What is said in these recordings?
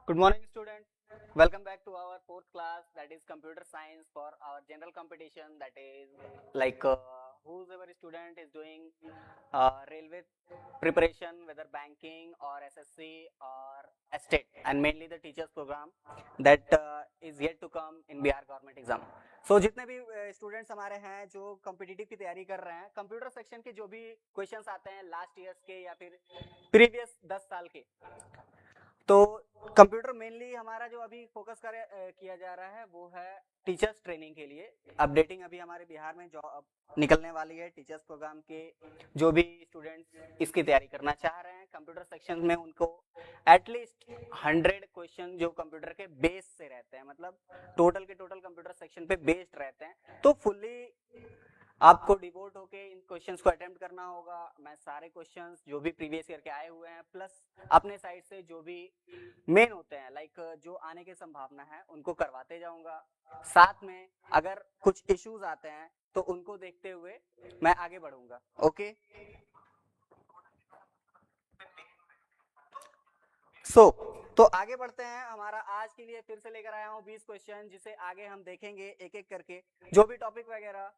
Good morning, student. Welcome back to our fourth class, that is computer science, for our general competition. That is like whoever student is doing railway preparation, whether banking or SSC or state, and mainly the teachers program that is yet to come in Bihar government exam. So जितने भी students हमारे हैं जो competitive की तैयारी कर रहे हैं, कंप्यूटर सेक्शन के जो भी क्वेश्चंस आते हैं लास्ट ईयर्स के या फिर प्रीवियस 10 साल के, तो कंप्यूटर मेनली हमारा जो अभी फोकस किया जा रहा है वो है टीचर्स ट्रेनिंग के लिए। अपडेटिंग अभी हमारे बिहार में जॉब निकलने वाली है टीचर्स प्रोग्राम के। जो भी स्टूडेंट्स इसकी तैयारी करना चाह रहे हैं कंप्यूटर सेक्शन में, उनको एटलीस्ट 100 क्वेश्चन जो कंप्यूटर के बेस से रहते हैं, मतलब टोटल के टोटल कंप्यूटर सेक्शन पे बेस्ड रहते हैं, तो फुल्ली आपको डिवोट होके इन क्वेश्चंस को अटेम्प्ट करना होगा। मैं सारे क्वेश्चंस जो भी प्रीवियस ईयर के आए हुए हैं प्लस अपने साइड से जो भी मेन होते हैं लाइक जो आने की संभावना है उनको करवाते जाऊंगा। साथ में अगर कुछ इश्यूज आते हैं तो उनको देखते हुए मैं आगे बढ़ूंगा। ओके, तो आगे बढ़ते हैं। हमारा आज के लिए फिर से लेकर आया हूं 20 क्वेश्चन, जिसे आगे हम देखेंगे एक एक करके जो भी टॉपिक वगैरह।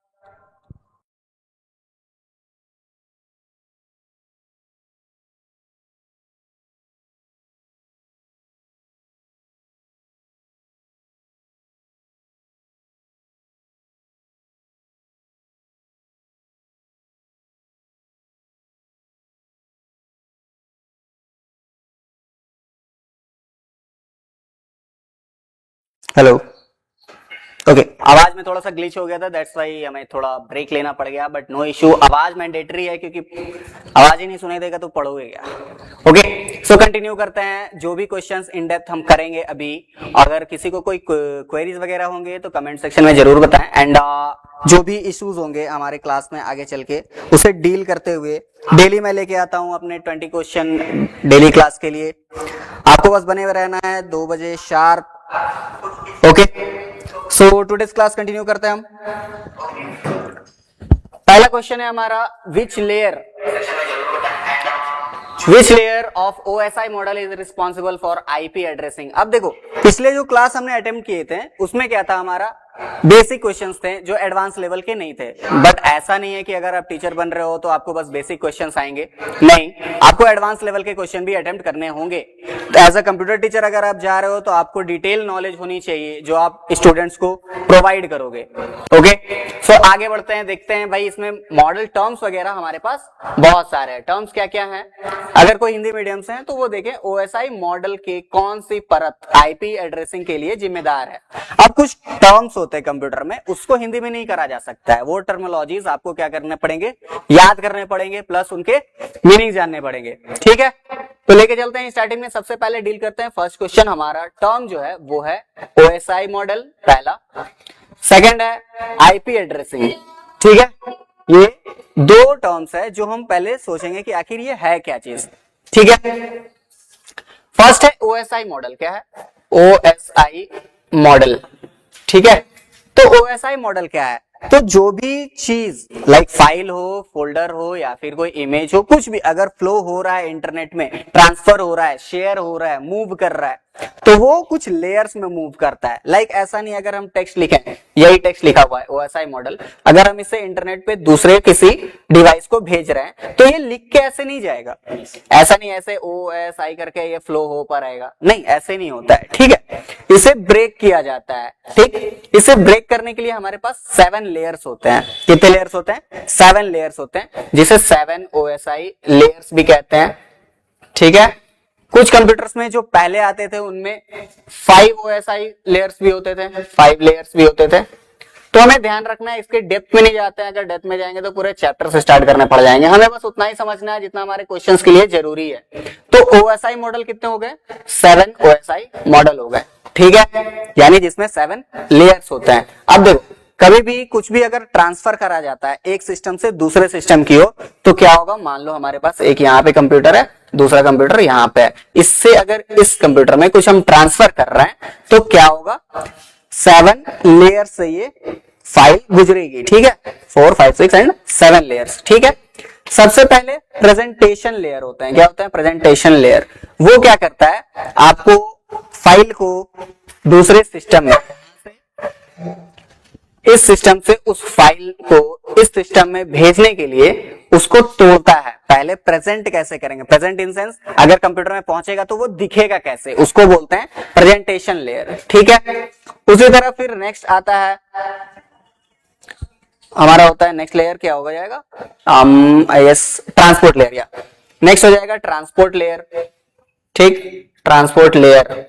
हेलो, ओके, आवाज में थोड़ा सा ग्लिच हो गया था, दैट्स वाई हमें थोड़ा ब्रेक लेना पड़ गया, बट नो इश्यू। आवाज मैंडेटरी है क्योंकि आवाज ही नहीं सुनाई देगा तो पढ़ोगे क्या। ओके, सो कंटिन्यू करते हैं। जो भी क्वेश्चंस इन डेप्थ हम करेंगे अभी, अगर किसी को कोई क्वेरीज वगैरह होंगे तो कमेंट सेक्शन में जरूर बताएं। एंड जो भी इश्यूज होंगे हमारे क्लास में आगे चल के, उसे डील करते हुए डेली मैं लेके आता हूं अपने 20 क्वेश्चन डेली क्लास के लिए। आपको बस बने हुए रहना है 2 बजे sharp. Okay, so today's class continue करते हैं हम। पहला क्वेश्चन है हमारा, which layer of OSI model is responsible for IP addressing. अब देखो, पिछले जो क्लास हमने अटेम्प्ट किए थे उसमें क्या था, हमारा बेसिक क्वेश्चंस थे जो एडवांस लेवल के नहीं थे। बट ऐसा नहीं है कि अगर आप टीचर बन रहे हो तो आपको बस बेसिक क्वेश्चंस आएंगे, नहीं, आपको एडवांस लेवल के क्वेश्चन भी अटेम्प्ट करने होंगे। तो एज अ कंप्यूटर टीचर अगर आप जा रहे हो तो आपको डिटेल नॉलेज होनी चाहिए जो आप स्टूडेंट्स को प्रोवाइड करोगे। ओके, सो आगे बढ़ते हैं, देखते हैं भाई इसमें मॉडल टर्म्स वगैरह हमारे पास बहुत सारे हैं। टर्म्स क्या क्या हैं, अगर कोई हिंदी मीडियम से है तो वो देखें OSI मॉडल के कौन सी परत IP एड्रेसिंग के लिए जिम्मेदार है। अब कुछ टर्म्स होते हैं कंप्यूटर में, उसको हिंदी में नहीं करा जा सकता है, वो टर्मिनोलॉजीज आपको क्या करने पड़ेंगे, याद करने पड़ेंगे, प्लस उनके मीनिंग जानने पड़ेंगे। ठीक है, तो लेके चलते हैं। स्टार्टिंग में सबसे पहले डील करते हैं फर्स्ट क्वेश्चन। हमारा टर्म जो है वो है OSI मॉडल, पहला। सेकंड है IP एड्रेसिंग। ठीक है, ये दो टर्म्स है जो हम पहले सोचेंगे कि आखिर ये है क्या चीज। ठीक है, फर्स्ट है OSI मॉडल। क्या है OSI मॉडल? ठीक है, तो OSI मॉडल क्या है, तो जो भी चीज लाइक फाइल हो, फोल्डर हो या फिर कोई इमेज हो, कुछ भी अगर फ्लो हो रहा है इंटरनेट में, ट्रांसफर हो रहा है, शेयर हो रहा है, मूव कर रहा है, तो वो कुछ लेयर्स में मूव करता है। लाइक ऐसा नहीं अगर हम टेक्स्ट लिखें, यही टेक्स्ट लिखा हुआ है OSI मॉडल, अगर हम इसे इंटरनेट पे दूसरे किसी डिवाइस को भेज रहे हैं तो ये लिख के ऐसे नहीं जाएगा। ऐसा नहीं ऐसे OSI करके ये फ्लो हो पर आएगा, नहीं, ऐसे नहीं होता है। ठीक है, इसे ब्रेक किया जाता है। ठीक, इसे ब्रेक करने के लिए हमारे पास 7 लेयर्स होते हैं। कितने लेयर्स होते हैं? 7 लेयर्स होते हैं, जिसे 7 OSI लेयर्स भी कहते हैं। ठीक है, कुछ कंप्यूटर्स में जो पहले आते थे उनमें 5 OSI लेयर्स भी होते थे, 5 लेयर्स भी होते थे। तो हमें ध्यान रखना है, इसके डेप्थ में नहीं जाते हैं, अगर डेप्थ में जाएंगे तो पूरे चैप्टर से स्टार्ट करने पड़ जाएंगे। हमें बस उतना ही समझना है जितना हमारे क्वेश्चंस के लिए जरूरी है। तो OSI मॉडल कितने हो गए? 7 OSI मॉडल हो गए। ठीक है, यानी जिसमें 7 लेयर्स होते हैं। अब देखो, कभी भी कुछ भी अगर ट्रांसफर करा जाता है एक सिस्टम से दूसरे सिस्टम की ओर, तो क्या होगा, मान लो हमारे पास एक यहाँ पे कंप्यूटर है, दूसरा कंप्यूटर यहाँ पे है, इससे अगर इस कंप्यूटर में कुछ हम ट्रांसफर कर रहे हैं तो क्या होगा, 7 लेयर से ये फाइल गुजरेगी। ठीक है, 4, 5, 6 एंड 7 लेयर्स। ठीक है, सबसे पहले प्रेजेंटेशन लेयर होते हैं। क्या होता है? Presentation layer. वो क्या करता है, आपको फाइल को दूसरे सिस्टम में, इस सिस्टम से उस फाइल को इस सिस्टम में भेजने के लिए उसको तोड़ता है। पहले प्रेजेंट कैसे करेंगे, प्रेजेंट इन सेंस अगर कंप्यूटर में पहुंचेगा तो वो दिखेगा कैसे, उसको बोलते हैं प्रेजेंटेशन लेयर। ठीक है, उसी तरह फिर नेक्स्ट आता है हमारा होता है नेक्स्ट लेयर क्या हो जाएगा, ट्रांसपोर्ट लेयर, या नेक्स्ट हो जाएगा ट्रांसपोर्ट लेयर। ठीक, ट्रांसपोर्ट लेयर।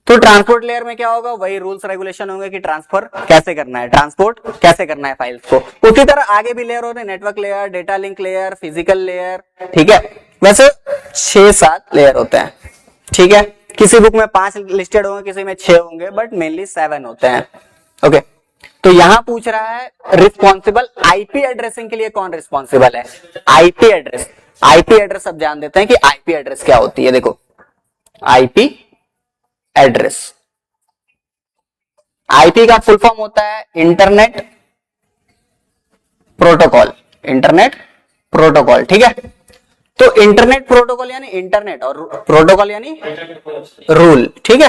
तो ट्रांसपोर्ट लेयर में क्या होगा, वही रूल्स रेगुलेशन होंगे कि ट्रांसफर कैसे करना है, ट्रांसपोर्ट कैसे करना है फाइल्स को। उसी तरह आगे भी लेयर होते हैं, network layer, data link layer, physical layer. ठीक है, वैसे 6-7 लेयर होते हैं। ठीक है, किसी बुक में 5 लिस्टेड होंगे, किसी में 6 होंगे, बट मेनली 7 होते हैं। ओके, तो यहां पूछ रहा है रिस्पॉन्सिबल आईपी एड्रेसिंग के लिए कौन रिस्पॉन्सिबल है, आईपी एड्रेस। आईपी एड्रेस अब जान देते हैं कि आईपी एड्रेस क्या होती है। देखो, आईपी एड्रेस, आईपी का फुल फॉर्म होता है इंटरनेट प्रोटोकॉल, इंटरनेट प्रोटोकॉल। ठीक है, तो इंटरनेट प्रोटोकॉल यानी इंटरनेट, और प्रोटोकॉल यानी रूल। ठीक है,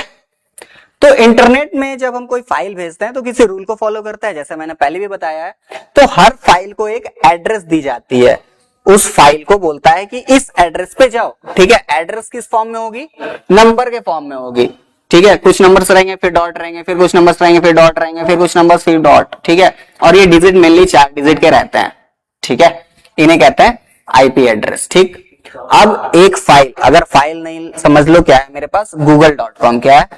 तो इंटरनेट में जब हम कोई फाइल भेजते हैं तो किसी रूल को फॉलो करता है, जैसे मैंने पहले भी बताया है। तो हर फाइल को एक एड्रेस दी जाती है, उस फाइल को बोलता है कि इस एड्रेस पे जाओ। ठीक है, एड्रेस किस फॉर्म में होगी, नंबर के फॉर्म में होगी। ठीक है, कुछ नंबर्स रहेंगे, फिर डॉट रहेंगे, फिर कुछ नंबर्स रहेंगे, फिर डॉट रहेंगे, फिर कुछ नंबर्स, फिर डॉट। ठीक है, और ये डिजिट मेनली 4 डिजिट के रहते हैं। ठीक है, इन्हें कहते हैं आईपी एड्रेस। ठीक, अब एक फाइल, अगर फाइल नहीं समझ लो क्या है मेरे पास, google.com। क्या है,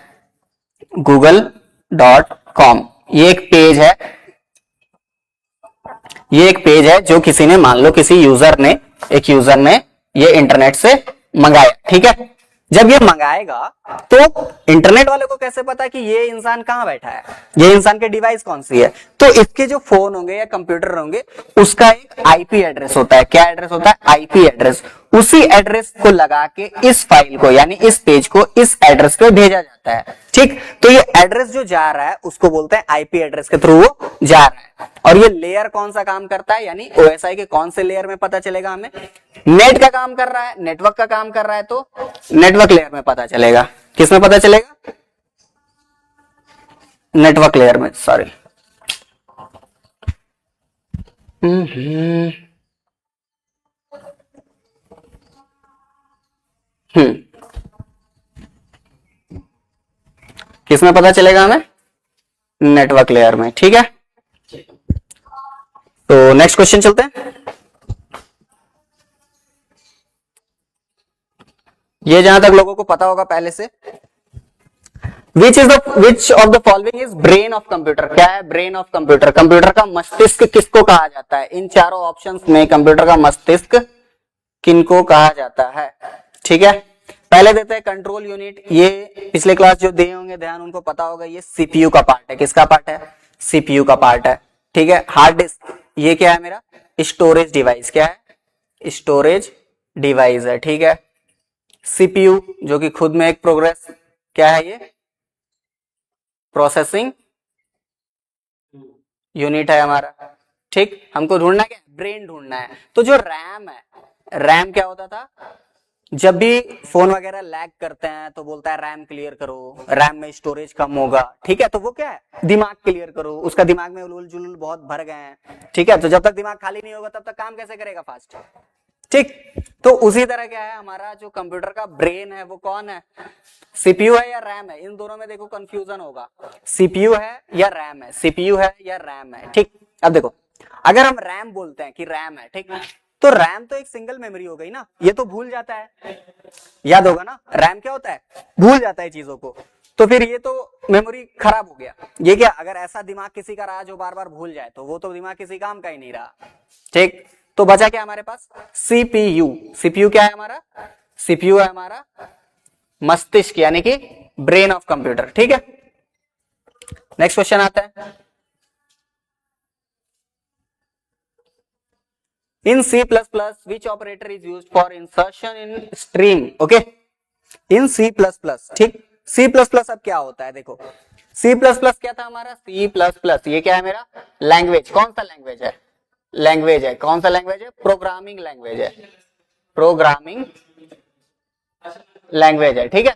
google.com। ये एक पेज है, ये एक पेज है जो किसी ने, मान लो किसी यूजर ने, एक यूजर ने ये इंटरनेट से मंगाया। ठीक है, जब ये मंगाएगा तो इंटरनेट वाले को कैसे पता कि ये इंसान कहां बैठा है, ये इंसान के डिवाइस कौन सी है। तो इसके जो फोन होंगे या कंप्यूटर होंगे उसका एक आईपी एड्रेस होता है। क्या एड्रेस होता है, आईपी एड्रेस। उसी एड्रेस को लगा के इस फाइल को यानी इस पेज को इस एड्रेस पे भेजा जाता है। ठीक, तो ये एड्रेस जो जा रहा है उसको बोलते हैं आईपी एड्रेस के थ्रू वो जा रहा है। और ये लेयर कौन सा काम करता है, यानी ओएसआई के कौन से लेयर में पता चलेगा हमें, नेट का काम कर रहा है, नेटवर्क का काम कर रहा है, तो नेटवर्क लेयर में पता चलेगा। किस में पता चलेगा, नेटवर्क लेयर में, सॉरी। किस में पता चलेगा हमें, नेटवर्क लेयर में। ठीक है, तो नेक्स्ट क्वेश्चन चलते हैं। ये जहां तक लोगों को पता होगा पहले से, विच of the following is brain of computer. क्या है ब्रेन ऑफ कंप्यूटर, कंप्यूटर का मस्तिष्क किसको कहा जाता है, इन चारों ऑप्शंस में कंप्यूटर का मस्तिष्क किनको कहा जाता है। ठीक है, पहले देते हैं कंट्रोल यूनिट। ये पिछले क्लास जो दिए होंगे ध्यान, उनको पता होगा, ये सीपीयू का पार्ट है। किसका पार्ट है, सीपीयू का पार्ट है। ठीक है, हार्ड डिस्क, ये क्या है मेरा, स्टोरेज डिवाइस। क्या है, स्टोरेज डिवाइस है। ठीक है, सीपीयू जो कि खुद में एक प्रोग्रेस, क्या है, ये प्रोसेसिंग यूनिट है हमारा। ठीक, हमको ढूंढना क्या है, ब्रेन ढूंढना है। तो जो रैम है, रैम क्या होता था, जब भी फोन वगैरह लैग करते हैं तो बोलता है रैम क्लियर करो, रैम में स्टोरेज कम होगा। ठीक है, तो वो क्या है, दिमाग क्लियर करो, उसका दिमाग में उलूल जुलूल बहुत भर गए हैं। ठीक है, तो जब तक दिमाग खाली नहीं होगा तब तक काम कैसे करेगा फास्ट। ठीक, तो उसी तरह क्या है, हमारा जो कंप्यूटर का ब्रेन है वो कौन है, सीपीयू है या रैम है। इन दोनों में देखो कंफ्यूजन होगा, सीपीयू है या रैम है, सीपीयू है या रैम है। ठीक, अब देखो, अगर हम रैम बोलते हैं कि रैम है, ठीक, तो रैम तो एक सिंगल मेमोरी हो गई ना, ये तो भूल जाता है, याद होगा ना, रैम क्या होता है, भूल जाता है चीजों को। तो फिर ये तो मेमोरी खराब हो गया। ये क्या, अगर ऐसा दिमाग किसी का रहा जो बार बार भूल जाए तो वो तो दिमाग किसी काम का ही नहीं रहा। ठीक, तो बचा क्या हमारे पास, सीपीयू। सीपीयू क्या है हमारा, सीपीयू है हमारा मस्तिष्क यानी कि ब्रेन ऑफ कंप्यूटर। ठीक है, नेक्स्ट क्वेश्चन आता है, in C++ which operator is used for insertion in stream। okay, in C++। ठीक, C++ अब क्या होता है, देखो C++ क्या था हमारा, C++ ये क्या है मेरा, लैंग्वेज। कौन सा लैंग्वेज है, लैंग्वेज है, कौन सा लैंग्वेज है, प्रोग्रामिंग लैंग्वेज है, प्रोग्रामिंग लैंग्वेज है। ठीक है,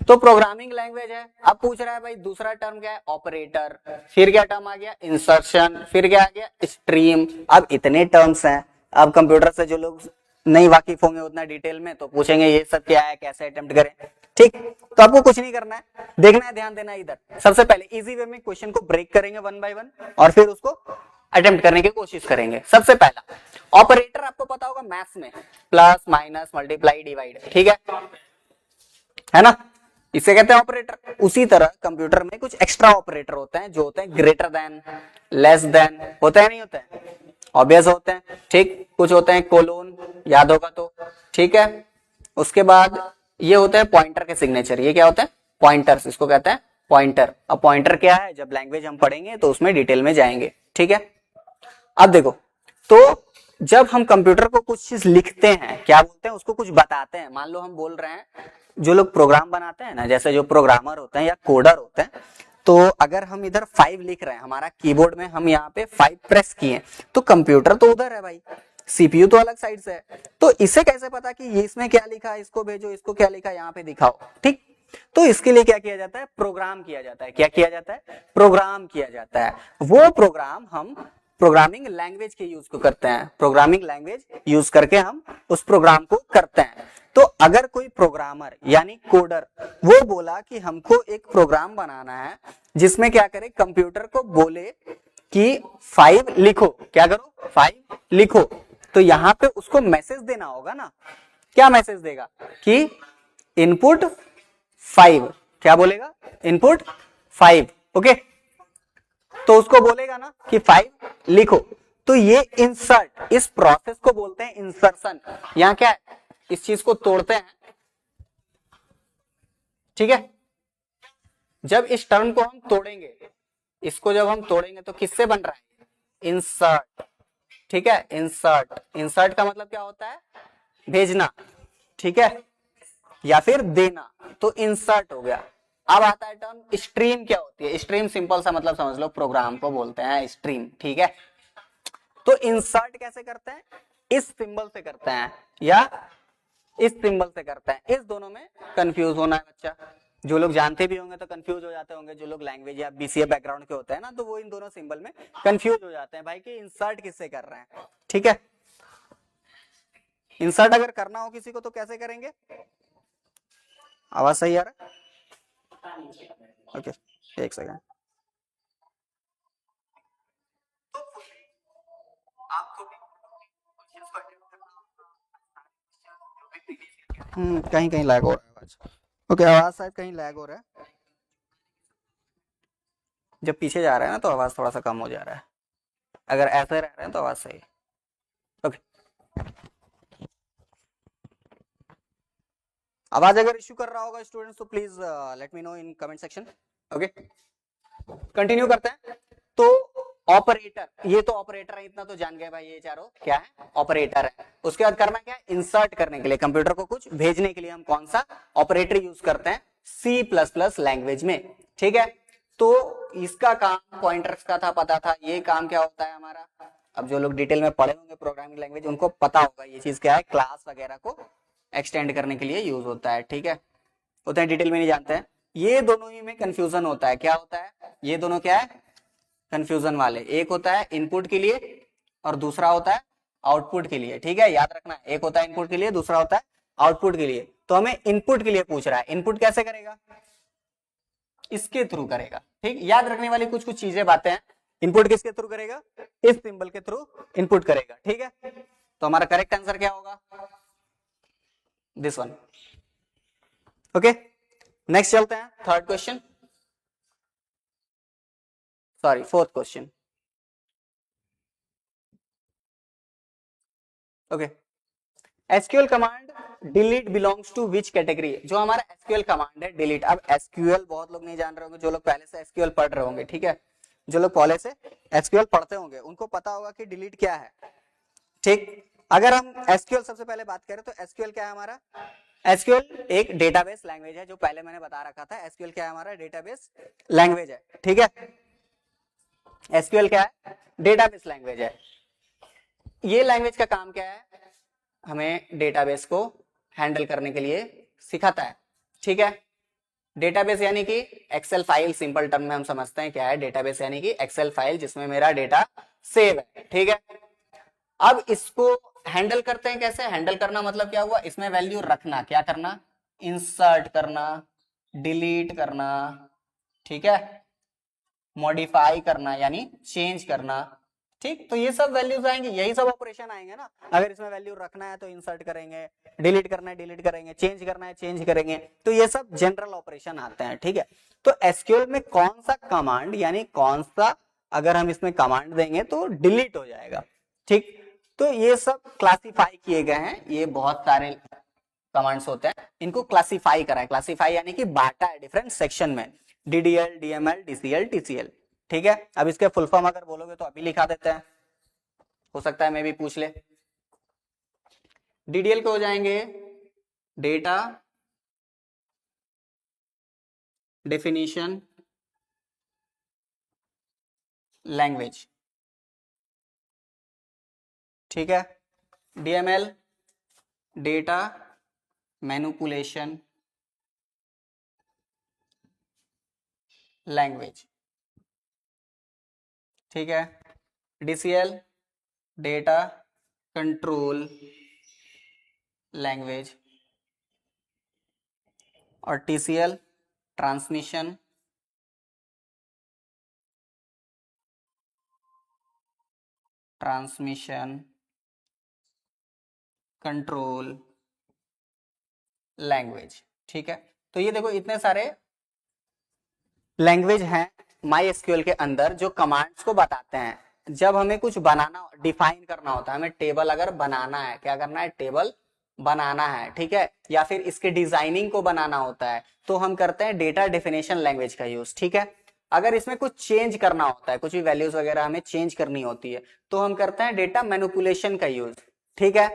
तो प्रोग्रामिंग लैंग्वेज है। अब पूछ रहा है भाई दूसरा टर्म क्या है, ऑपरेटर। फिर क्या टर्म आ गया, इंसर्शन। फिर क्या आ गया, स्ट्रीम। अब इतने टर्म्स हैं, अब कंप्यूटर से जो लोग नहीं वाकिफ होंगे उतना डिटेल में, तो पूछेंगे ये सब क्या है, कैसे अटेम्प्ट करें। ठीक, तो आपको कुछ नहीं करना है, देखना है, ध्यान देना है इधर। सबसे पहले इजी वे में क्वेश्चन को ब्रेक करेंगे वन बाय वन, और फिर उसको अटेम्प्ट करने की कोशिश करेंगे। सबसे पहला ऑपरेटर आपको पता होगा मैथ्स में, प्लस माइनस मल्टीप्लाई डिवाइड, ठीक है ना, इसे कहते हैं ऑपरेटर। उसी तरह कंप्यूटर में कुछ एक्स्ट्रा ऑपरेटर होते हैं, जो होते हैं ग्रेटर देन, लेस देन, होते हैं नहीं होते हैं, ऑब्वियस होते हैं। ठीक, कुछ होते हैं कोलोन, याद होगा तो, ठीक है। उसके बाद ये होते हैं पॉइंटर के सिग्नेचर, ये क्या होते हैं, पॉइंटर्स, इसको कहते हैं पॉइंटर। अब पॉइंटर क्या है, जब लैंग्वेज हम पढ़ेंगे तो उसमें डिटेल में जाएंगे, ठीक है। अब देखो, तो जब हम कंप्यूटर को कुछ चीज लिखते हैं, क्या बोलते हैं, उसको कुछ बताते हैं। मान लो हम बोल रहे हैं, जो लोग प्रोग्राम बनाते हैं ना, जैसे जो प्रोग्रामर होते हैं या कोडर होते हैं, तो अगर हम इधर 5 लिख रहे हैं, हमारा कीबोर्ड में हम यहाँ पे 5 प्रेस किए, तो कंप्यूटर तो उधर है भाई, सीपीयू तो अलग साइड से है। तो इसे कैसे पता कि ये इसमें क्या लिखा है, इसको भेजो, इसको क्या लिखा है यहाँ पे दिखाओ, ठीक। तो इसके लिए क्या किया जाता है, प्रोग्राम किया जाता है। क्या किया जाता है, प्रोग्राम किया जाता है। वो प्रोग्राम हम प्रोग्रामिंग लैंग्वेज के यूज को करते हैं, प्रोग्रामिंग लैंग्वेज यूज करके हम उस प्रोग्राम को करते हैं। तो अगर कोई प्रोग्रामर यानी कोडर वो बोला कि हमको एक प्रोग्राम बनाना है जिसमें क्या करे, कंप्यूटर को बोले कि 5 लिखो, क्या करो, 5 लिखो, तो यहां पे उसको मैसेज देना होगा ना। क्या मैसेज देगा कि इनपुट 5, क्या बोलेगा, इनपुट 5, ओके। तो उसको बोलेगा ना कि 5 लिखो। तो ये इंसर्ट, इस प्रोसेस को बोलते हैं इंसर्शन। यहां क्या है, इस चीज को तोड़ते हैं, ठीक है। जब इस टर्म को हम तोड़ेंगे, इसको जब हम तोड़ेंगे तो किससे बन रहा है, इंसर्ट, ठीक है। इंसर्ट, इंसर्ट का मतलब क्या होता है, भेजना, ठीक है, या फिर देना, तो इंसर्ट हो गया। अब आता है टर्म स्ट्रीम। क्या होती है स्ट्रीम, सिंपल सा मतलब समझ लो, प्रोग्राम को बोलते हैं स्ट्रीम, ठीक है। तो इंसर्ट कैसे करते हैं, इस सिंबल से करते हैं या इस सिंबल से करते हैं। इस दोनों में कंफ्यूज होना है बच्चा। जो लोग जानते भी होंगे तो कंफ्यूज हो जाते होंगे, जो लोग लैंग्वेज या बीसीए बैकग्राउंड के होते हैं ना, तो वो इन दोनों सिंबल में कंफ्यूज हो जाते हैं भाई कि इंसर्ट किससे कर रहे हैं, ठीक है। इंसर्ट अगर करना हो किसी को तो कैसे करेंगे, आवाज सही आ रहा है, ओके, एक सेकंड। कहीं कहीं लैग हो रहा है आवाज, ओके, आवाज शायद कहीं लैग हो रहा है। जब पीछे जा रहा है ना तो आवाज थोड़ा सा कम हो जा रहा है, अगर ऐसे रह रहे हैं तो आवाज सही, ओके। आवाज अगर इश्यू कर रहा होगा स्टूडेंट्स तो please let me know in comment section, okay. Continue करते हैं। तो ऑपरेटर, ये तो ऑपरेटर है, इतना तो जान गए भाई, ये चारों क्या है, ऑपरेटर है। उसके बाद करना क्या है, इंसर्ट करने के लिए, कंप्यूटर को कुछ भेजने के लिए हम कौन सा ऑपरेटर यूज करते हैं, C++ लैंग्वेज में, ठीक है। तो इसका काम पॉइंटर्स का था, पता था, ये काम क्या होता है हमारा। अब जो लोग डिटेल में पढ़े होंगे प्रोग्रामिंग लैंग्वेज उनको पता होगा ये चीज क्या है, क्लास वगैरह को एक्सटेंड करने के लिए यूज होता है, ठीक है। उतना डिटेल में नहीं जानते हैं। ये दोनों ही में कंफ्यूजन होता है, क्या होता है, ये दोनों क्या है, कंफ्यूजन वाले। एक होता है इनपुट के लिए और दूसरा होता है आउटपुट के लिए, ठीक है, याद रखना। एक होता है इनपुट के लिए, दूसरा होता है आउटपुट के लिए। तो हमें इनपुट के लिए पूछ रहा है, इनपुट कैसे करेगा, इसके थ्रू करेगा, ठीक। याद रखने वाली कुछ कुछ चीजें बातें हैं। इनपुट किसके थ्रू करेगा, इस सिंबल के थ्रू इनपुट करेगा, ठीक है। तो हमारा करेक्ट आंसर क्या होगा, दिस वन, ओके। नेक्स्ट चलते हैं, third question, sorry fourth question, okay. SQL command delete belongs to which category, जो हमारा एसक्यूएल कमांड है डिलीट। अब एसक्यूएल बहुत लोग नहीं जान रहे होंगे, जो लोग पहले से एसक्यूएल पढ़ रहे होंगे, ठीक है। जो लोग पहले से एसक्यूएल पढ़ते होंगे उनको पता होगा कि डिलीट क्या है, ठीक। अगर हम एसक्यूएल सबसे पहले बात करें तो एसक्यूएल क्या है हमारा, एसक्यूएल एक डेटाबेस लैंग्वेज है, जो पहले मैंने बता रखा था। एसक्यूएल क्या है हमारा, डेटाबेस लैंग्वेज है, ठीक है। एसक्यूएल क्या है, डेटाबेस लैंग्वेज है। ये लैंग्वेज का काम क्या है, हमें डेटाबेस को हैंडल करने के लिए सिखाता है, ठीक है। डेटाबेस यानी कि एक्सेल फाइल, सिंपल टर्म में हम समझते हैं क्या है डेटाबेस, यानी कि एक्सेल फाइल जिसमें मेरा डेटा सेव है, ठीक है। अब इसको हैंडल करते हैं कैसे, हैंडल करना मतलब क्या हुआ, इसमें वैल्यू रखना, क्या करना, इंसर्ट करना, डिलीट करना, ठीक है, मॉडिफाई करना यानी चेंज करना, ठीक। तो ये सब वैल्यूज आएंगे, यही सब ऑपरेशन आएंगे ना। अगर इसमें वैल्यू रखना है तो इंसर्ट करेंगे, डिलीट करना है डिलीट करेंगे, चेंज करना है चेंज करेंगे, तो ये सब जनरल ऑपरेशन आते हैं, ठीक है। तो एसक्यूएल में कौन सा कमांड यानी कौन सा अगर हम इसमें कमांड देंगे तो डिलीट हो जाएगा, ठीक। तो ये सब क्लासिफाई किए गए हैं, ये बहुत सारे कमांड्स होते हैं, इनको क्लासिफाई करा है, क्लासिफाई यानी कि बांटा है डिफरेंट सेक्शन में, डीडीएल, डीएमएल, डीसीएल, टीसीएल, ठीक है। अब इसके फुल फॉर्म अगर बोलोगे तो अभी लिखा देते हैं, हो सकता है मैं भी पूछ ले। डीडीएल के हो जाएंगे डेटा डेफिनेशन लैंग्वेज, ठीक है। डीएमएल डेटा मैनिपुलेशन लैंग्वेज, ठीक है। डीसीएल डेटा कंट्रोल लैंग्वेज, और टीसीएल ट्रांसमिशन कंट्रोल लैंग्वेज, ठीक है। तो ये देखो इतने सारे लैंग्वेज हैं माई एसक्यूएल के अंदर जो कमांड्स को बताते हैं। जब हमें कुछ बनाना डिफाइन करना होता है, हमें टेबल अगर बनाना है, क्या करना है, टेबल बनाना है, ठीक है, या फिर इसके डिजाइनिंग को बनाना होता है, तो हम करते हैं डेटा डेफिनेशन लैंग्वेज का यूज, ठीक है। अगर इसमें कुछ चेंज करना होता है, कुछ भी वैल्यूज वगैरह हमें चेंज करनी होती है, तो हम करते हैं डेटा मैनिपुलेशन का यूज, ठीक है।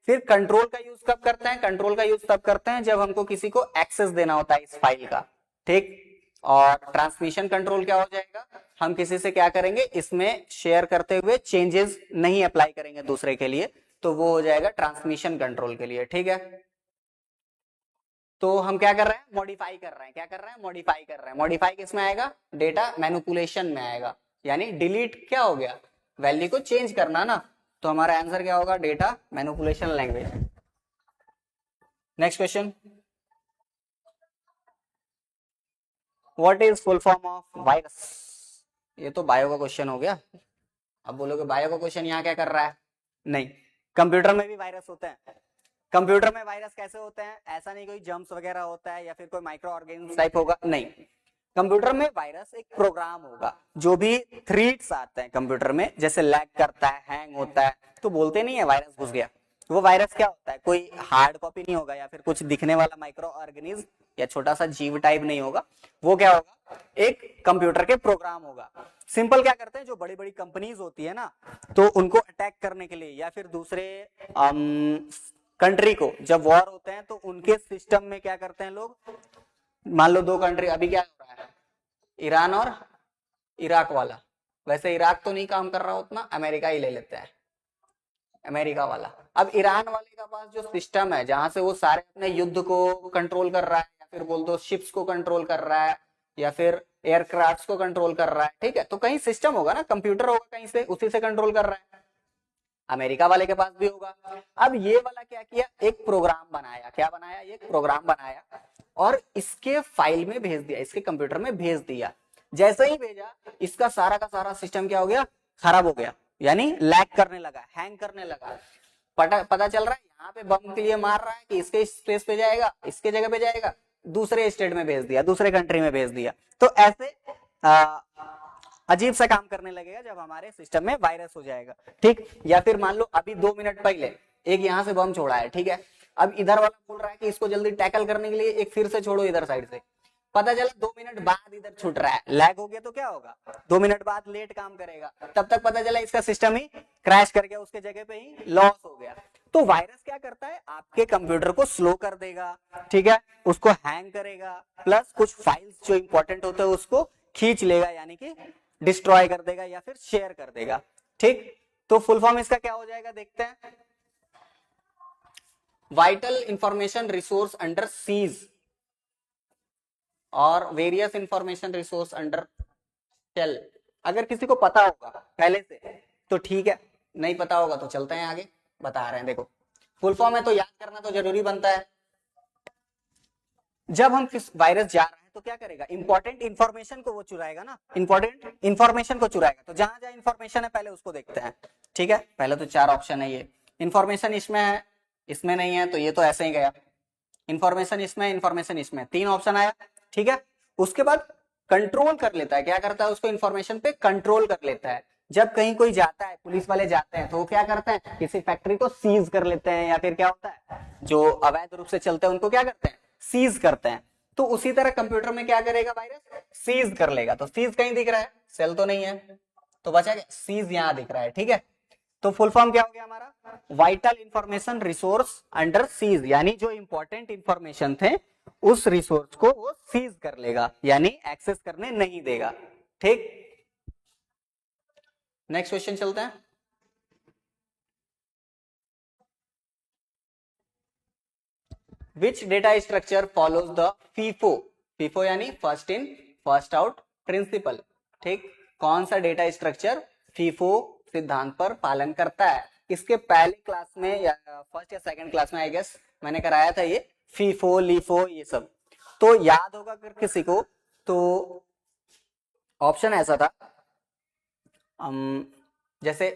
फिर कंट्रोल का यूज कब करते हैं, कंट्रोल का यूज तब करते हैं जब हमको किसी को एक्सेस देना होता है इस फाइल का, ठीक। और ट्रांसमिशन कंट्रोल क्या हो जाएगा, हम किसी से क्या करेंगे, इसमें शेयर करते हुए चेंजेस नहीं अप्लाई करेंगे दूसरे के लिए, तो वो हो जाएगा ट्रांसमिशन कंट्रोल के लिए, ठीक है। तो हम क्या कर रहे हैं, मॉडिफाई कर रहे हैं, क्या कर रहे हैं, मॉडिफाई कर रहे हैं। मॉडिफाई किस में आएगा, डेटा मैनिपुलेशन में आएगा, यानी डिलीट क्या हो गया, वैल्यू को चेंज करना ना। तो हमारा आंसर क्या होगा, data manipulation language. Next question, what is full form of virus. ये तो बायो का क्वेश्चन हो गया। अब बोलोगे बायो का क्वेश्चन यहाँ क्या कर रहा है, नहीं, कंप्यूटर में भी वायरस होते हैं। कंप्यूटर में वायरस कैसे होते हैं, ऐसा नहीं कोई जर्म्स वगैरह होता है या फिर कोई माइक्रो ऑर्गेनिज्म टाइप होगा, नहीं। कंप्यूटर में वायरस एक प्रोग्राम होगा, जो भी थ्रीट्स आते हैं कंप्यूटर में, जैसे लैग करता है, हैंग होता है, तो बोलते नहीं है वायरस घुस गया। वो वायरस क्या होता है, कोई हार्ड कॉपी नहीं होगा या फिर कुछ दिखने वाला माइक्रो ऑर्गेनिज्म या छोटा सा जीव टाइप नहीं होगा। वो क्या होगा, एक कंप्यूटर के प्रोग्राम होगा। सिंपल क्या करते हैं, जो बड़ी बड़ी कंपनीज होती है ना, तो उनको अटैक करने के लिए या फिर दूसरे कंट्री को जब वॉर होते हैं तो उनके सिस्टम में क्या करते हैं लोग, मान लो दो कंट्री, अभी क्या हो रहा है, ईरान और इराक वाला, वैसे इराक तो नहीं काम कर रहा उतना, अमेरिका ही ले लेते हैं, अमेरिका वाला। अब ईरान वाले का पास जो सिस्टम है, जहां से वो सारे अपने युद्ध को कंट्रोल कर रहा है, या फिर बोल दो शिप्स को कंट्रोल कर रहा है, या फिर एयरक्राफ्ट को कंट्रोल कर रहा है, ठीक है। तो कहीं सिस्टम होगा ना, कंप्यूटर होगा कहीं से, उसी से कंट्रोल कर रहा है। अमेरिका वाले के पास भी होगा। अब ये वाला क्या किया, एक प्रोग्राम बनाया, क्या बनाया, एक प्रोग्राम बनाया और इसके फाइल में भेज दिया, इसके कंप्यूटर में भेज दिया। जैसे ही भेजा, इसका सारा का सारा सिस्टम क्या हो गया, खराब हो गया, यानी लैग करने लगा, हैंग करने लगा। पता चल रहा है यहाँ पे बम के लिए मार रहा है कि इसके स्पेस पे जाएगा, इसके जगह पे जाएगा, दूसरे स्टेट में भेज दिया, दूसरे कंट्री में भेज दिया। तो ऐसे अजीब सा काम करने लगेगा जब हमारे सिस्टम में वायरस हो जाएगा, ठीक। या फिर मान लो अभी 2 मिनट पहले एक यहाँ से बम छोड़ा है, ठीक है। अब इधर वाला बोल रहा है कि इसको जल्दी टैकल करने के लिए एक फिर से छोड़ो इधर साइड से। पता चला 2 मिनट बाद इधर छूट रहा है, लैग हो गया तो क्या होगा, 2 मिनट बाद लेट काम करेगा, तब तक पता चला इसका सिस्टम ही क्रैश कर गया, उसके जगह पे ही लॉस हो गया। तो वायरस क्या करता है, आपके कंप्यूटर को स्लो कर देगा, ठीक है, उसको हैंग करेगा, प्लस कुछ फाइल्स जो इंपॉर्टेंट होते हैं उसको खींच लेगा, यानी कि डिस्ट्रॉय कर देगा या फिर शेयर कर देगा, ठीक। तो फुल फॉर्म इसका क्या हो जाएगा, देखते हैं, vital information resource under siege, और various information resource under shell. अगर किसी को पता होगा पहले से तो ठीक है, नहीं पता होगा तो चलते हैं आगे, बता रहे हैं। देखो फुल फॉर्म है तो याद करना तो जरूरी बनता है। जब हम किस वायरस जा रहा है तो क्या करेगा, इंपॉर्टेंट इंफॉर्मेशन को वो चुराएगा ना, इंपॉर्टेंट इंफॉर्मेशन को चुराएगा। तो जहां जहां इंफॉर्मेशन है पहले उसको देखते हैं। ठीक है, पहले तो 4 ऑप्शन है, ये इंफॉर्मेशन इसमें है, इसमें नहीं है, तो ये तो ऐसे ही गया। इंफॉर्मेशन इसमें, इंफॉर्मेशन इसमें, 3 ऑप्शन आया। ठीक है, उसके बाद कंट्रोल कर लेता है, क्या करता है, उसको इंफॉर्मेशन पे कंट्रोल कर लेता है। जब कहीं कोई जाता है, पुलिस वाले जाते हैं, तो वो क्या करते हैं, किसी फैक्ट्री को सीज कर लेते हैं, या फिर क्या होता है, जो अवैध रूप से चलते हैं उनको क्या करते हैं, सीज करते हैं। तो उसी तरह कंप्यूटर में क्या करेगा वायरस, सीज कर लेगा। तो सीज कहीं दिख रहा है, सेल तो नहीं है, तो बचा क्या, सीज यहां दिख रहा है। ठीक है, तो फुल फॉर्म क्या हो गया हमारा, vital information resource under seize, यानी जो इंपॉर्टेंट इंफॉर्मेशन थे उस रिसोर्स को वो सीज कर लेगा, यानी एक्सेस करने नहीं देगा। ठीक, नेक्स्ट क्वेश्चन चलते हैं। Which data structure follows the FIFO, FIFO यानी first in first out principle. ठीक, कौन सा डेटा स्ट्रक्चर फीफो सिद्धांत पर पालन करता है। इसके पहले क्लास में या फर्स्ट या सेकंड क्लास में आई गेस मैंने कराया था ये फीफो लीफो ये सब, तो याद होगा अगर किसी को, तो ऑप्शन ऐसा था, जैसे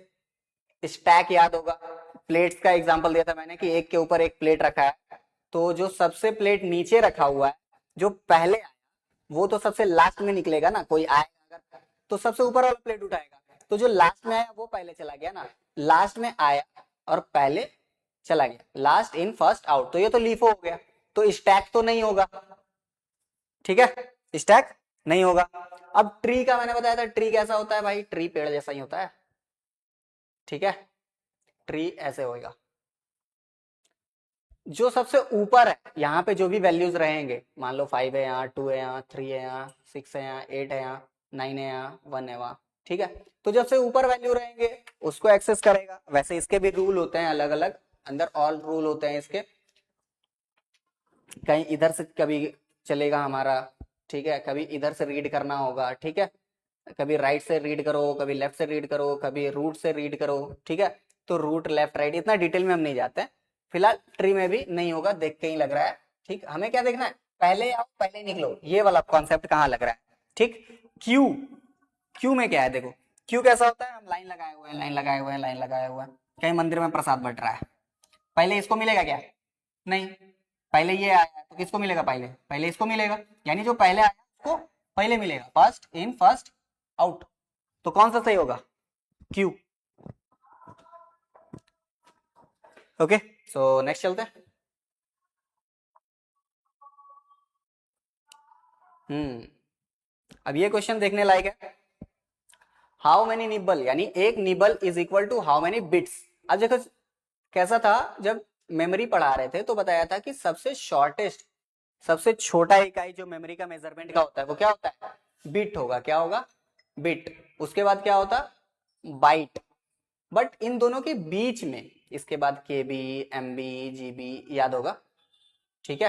स्टैक याद होगा, प्लेट्स का एग्जांपल दिया था मैंने कि एक के ऊपर एक प्लेट रखा है, तो जो सबसे प्लेट नीचे रखा हुआ है, जो पहले आया वो तो सबसे लास्ट में निकलेगा ना, कोई आएगा अगर तो सबसे ऊपर वाला प्लेट उठाएगा, तो जो लास्ट में आया वो पहले चला गया ना, लास्ट में आया और पहले चला गया, लास्ट इन फर्स्ट आउट, तो ये तो लीफो हो गया, तो स्टैक तो नहीं होगा। ठीक है, स्टैक नहीं होगा। अब ट्री का मैंने बताया था, ट्री कैसा होता है भाई, ट्री पेड़ जैसा ही होता है। ठीक है, ट्री ऐसे होएगा, जो सबसे ऊपर है यहाँ पे जो भी वैल्यूज रहेंगे, मान लो 5 है यहाँ, 2 है यहाँ, 3 है यहाँ, 6 है यहाँ, 8 है यहाँ, 9 है यहाँ, 1 है वहाँ। ठीक है, तो जब से ऊपर वैल्यू रहेंगे उसको एक्सेस करेगा। वैसे इसके भी रूल होते हैं अलग अलग, अंदर ऑल रूल होते हैं इसके, कहीं इधर से कभी चलेगा हमारा, ठीक है, कभी इधर से रीड करना होगा। ठीक है, कभी राइट से रीड करो, कभी लेफ्ट से रीड करो, कभी रूट से रीड करो। ठीक है, तो रूट लेफ्ट राइट इतना डिटेल में हम नहीं जाते हैं, फिलहाल ट्री में भी नहीं होगा, देख के ही लग रहा है। ठीक, हमें क्या देखना है, पहले आओ पहले निकलो, ये वाला कॉन्सेप्ट कहाँ लग रहा है। ठीक, क्यू, क्यू में क्या है, देखो क्यू कैसा होता है, हम लाइन लगाए हुए हैं, लाइन लगाए हुए हैं, लाइन लगाए हुए हैं, कहीं मंदिर में प्रसाद बट रहा है, पहले इसको मिलेगा क्या, नहीं, पहले ये आया तो किसको मिलेगा, पहले पहले इसको मिलेगा, यानी जो पहले आया उसको पहले मिलेगा, फर्स्ट इन फर्स्ट आउट। तो कौन सा सही होगा, क्यू। ओके, सो नेक्स्ट चलते हैं। अब ये क्वेश्चन देखने लायक है, हाउ मेनी निबल, यानी एक nibble is equal to how many bits. अब देखो कैसा था, जब मेमोरी पढ़ा रहे थे तो बताया था कि सबसे शॉर्टेस्ट, सबसे छोटा इकाई जो मेमोरी का मेजरमेंट का होता है वो क्या होता है, बिट होगा। क्या होगा, बिट। उसके बाद क्या होता, बाइट। बट इन दोनों के बीच में इसके बाद केबी, एमबी, जीबी याद होगा। ठीक है,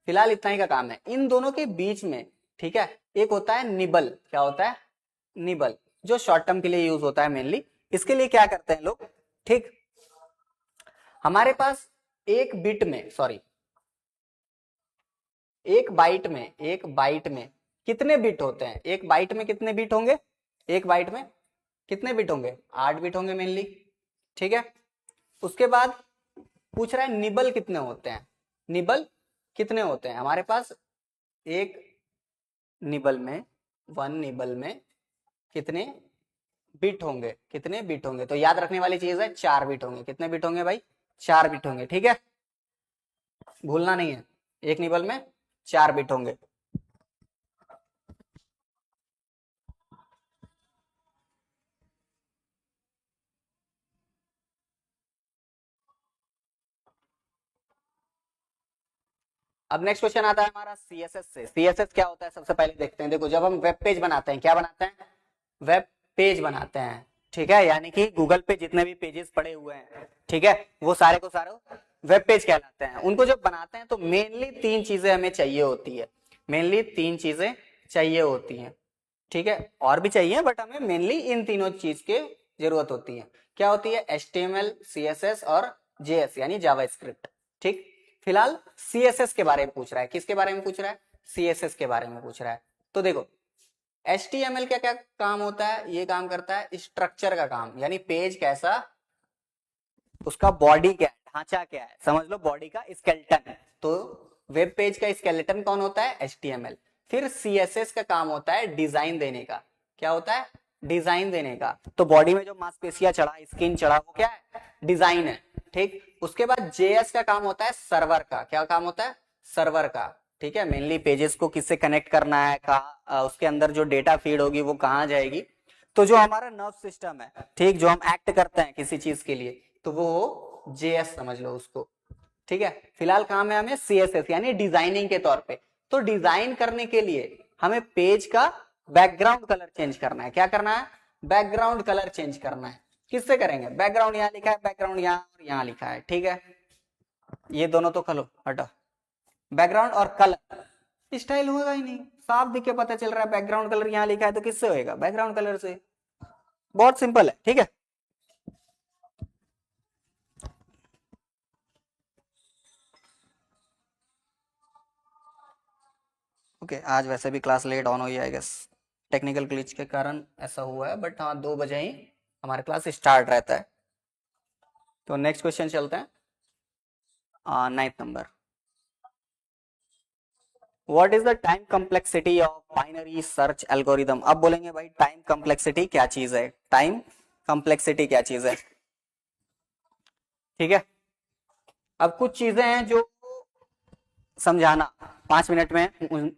फिलहाल इतना ही का काम है इन दोनों के बीच में। ठीक है, एक होता है निबल, क्या होता है, निबल, जो शॉर्ट टर्म के लिए यूज होता है मेनली। इसके लिए क्या करते हैं लोग, ठीक, हमारे पास एक बिट में, सॉरी एक बाइट में, एक बाइट में कितने बिट होते हैं, एक बाइट में कितने बिट होंगे, एक बाइट में कितने बिट होंगे, 8 बिट होंगे मेनली। ठीक है, उसके बाद पूछ रहा है निबल कितने होते हैं, निबल कितने होते हैं हमारे पास, एक निबल में, 1 निबल में कितने बिट होंगे, कितने बिट होंगे, तो याद रखने वाली चीज है 4 बिट होंगे। कितने बिट होंगे भाई, 4 बिट होंगे। ठीक है, भूलना नहीं है, एक निबल में 4 बिट होंगे। अब नेक्स्ट क्वेश्चन आता है हमारा सीएसएस से। सीएसएस क्या होता है सबसे पहले देखते हैं। देखो जब हम वेब पेज बनाते हैं, क्या बनाते हैं, वेब पेज बनाते हैं। ठीक है, यानी कि गूगल पे जितने भी पेजेस पड़े हुए हैं, ठीक है, वो सारे को सारे वेब पेज कहलाते हैं। उनको जब बनाते हैं तो मेनली 3 चीजें हमें चाहिए होती है। मेनली तीन चीजें चाहिए होती हैं, ठीक है, और भी चाहिए बट हमें मेनली इन तीनों चीज की जरूरत होती है। क्या होती है? HTML, CSS और JS यानी जावास्क्रिप्ट। ठीक, फिलहाल CSS के बारे में पूछ रहा है। किसके बारे में पूछ रहा है? CSS के बारे में पूछ रहा है। तो देखो HTML का क्या काम होता है? ये काम करता है स्ट्रक्चर का काम, यानी पेज कैसा, उसका बॉडी क्या है, ढांचा क्या है, समझ लो बॉडी का स्केलेटन। तो वेब पेज का स्केलेटन कौन होता है? HTML। फिर CSS का काम होता है डिजाइन देने का। क्या होता है? डिजाइन देने का। तो बॉडी में जो मांसपेशियां चढ़ा, स्किन चढ़ा, वो क्या है? डिजाइन है। ठीक, उसके बाद JS का काम होता है सर्वर का। क्या काम होता है? सर्वर का। ठीक है, मेनली पेजेस को किससे कनेक्ट करना है, कहा उसके अंदर जो डेटा फीड होगी वो कहाँ जाएगी। तो जो हमारा नर्व सिस्टम है, ठीक, जो हम एक्ट करते हैं किसी चीज के लिए, तो वो JS समझ लो उसको। ठीक है, फिलहाल काम है हमें CSS यानी डिजाइनिंग के तौर पे। तो डिजाइन करने के लिए हमें पेज का बैकग्राउंड कलर चेंज करना है। क्या करना है? बैकग्राउंड कलर चेंज करना है। किससे करेंगे? बैकग्राउंड यहाँ लिखा है, बैकग्राउंड यहाँ और यहाँ लिखा है। ठीक है, ये दोनों तो खलो हटो, बैकग्राउंड और कलर स्टाइल होगा ही नहीं, साफ दिख के पता चल रहा है बैकग्राउंड कलर यहाँ लिखा है, तो किससे होएगा? बैकग्राउंड कलर से। बहुत सिंपल है। ठीक है, ओके आज वैसे भी क्लास लेट ऑन हुई है, आई गेस टेक्निकल ग्लिच के कारण ऐसा हुआ है, बट हाँ 2 बजे ही हमारा क्लास स्टार्ट रहता है। तो नेक्स्ट क्वेश्चन चलते हैं, 9th number. What is the time complexity of binary search algorithm? अब बोलेंगे भाई टाइम कम्प्लेक्सिटी क्या चीज है, टाइम कम्प्लेक्सिटी क्या चीज है। ठीक है, अब कुछ चीजें हैं जो समझाना 5 मिनट में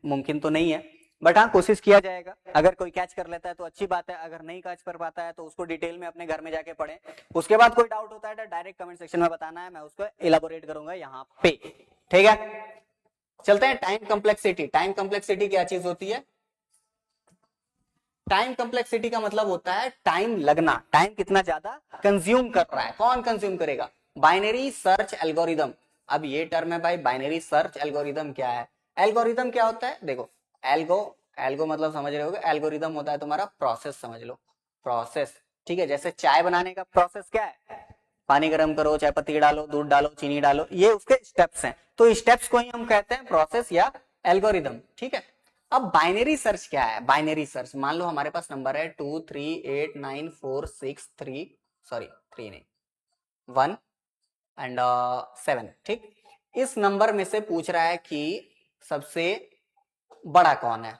मुमकिन तो नहीं है, बट हाँ कोशिश किया जाएगा। अगर कोई कैच कर लेता है तो अच्छी बात है, अगर नहीं कैच कर पाता है तो उसको डिटेल में अपने घर में जाके पढ़ें। उसके बाद कोई डाउट होता है तो डायरेक्ट कमेंट सेक्शन में बताना है, मैं उसको इलाबोरेट करूंगा यहाँ पे। ठीक है, चलते हैं टाइम कम्प्लेक्सिटी। टाइम कम्प्लेक्सिटी क्या चीज होती है? टाइम कम्प्लेक्सिटी का मतलब होता है टाइम लगना, टाइम कितना ज्यादा कंज्यूम कर रहा है। कौन कंज्यूम करेगा? Binary search algorithm. अब ये टर्म है भाई, बाइनरी सर्च एल्गोरिदम क्या है? एल्गोरिदम क्या होता है? देखो एल्गो, एल्गो मतलब समझ रहे होगे, एल्गोरिदम होता है तुम्हारा प्रोसेस, समझ लो प्रोसेस। ठीक है, जैसे चाय बनाने का प्रोसेस क्या है? पानी गर्म करो, चाय पत्ती डालो, दूध डालो, चीनी डालो, ये उसके स्टेप्स हैं। तो स्टेप्स को ही हम कहते हैं प्रोसेस या एल्गोरिदम। ठीक है, अब बाइनरी सर्च क्या है? बाइनरी सर्च, मान लो हमारे पास नंबर है 2389463, सॉरी 3 नहीं 1 एंड 7। ठीक, इस नंबर में से पूछ रहा है कि सबसे बड़ा कौन है,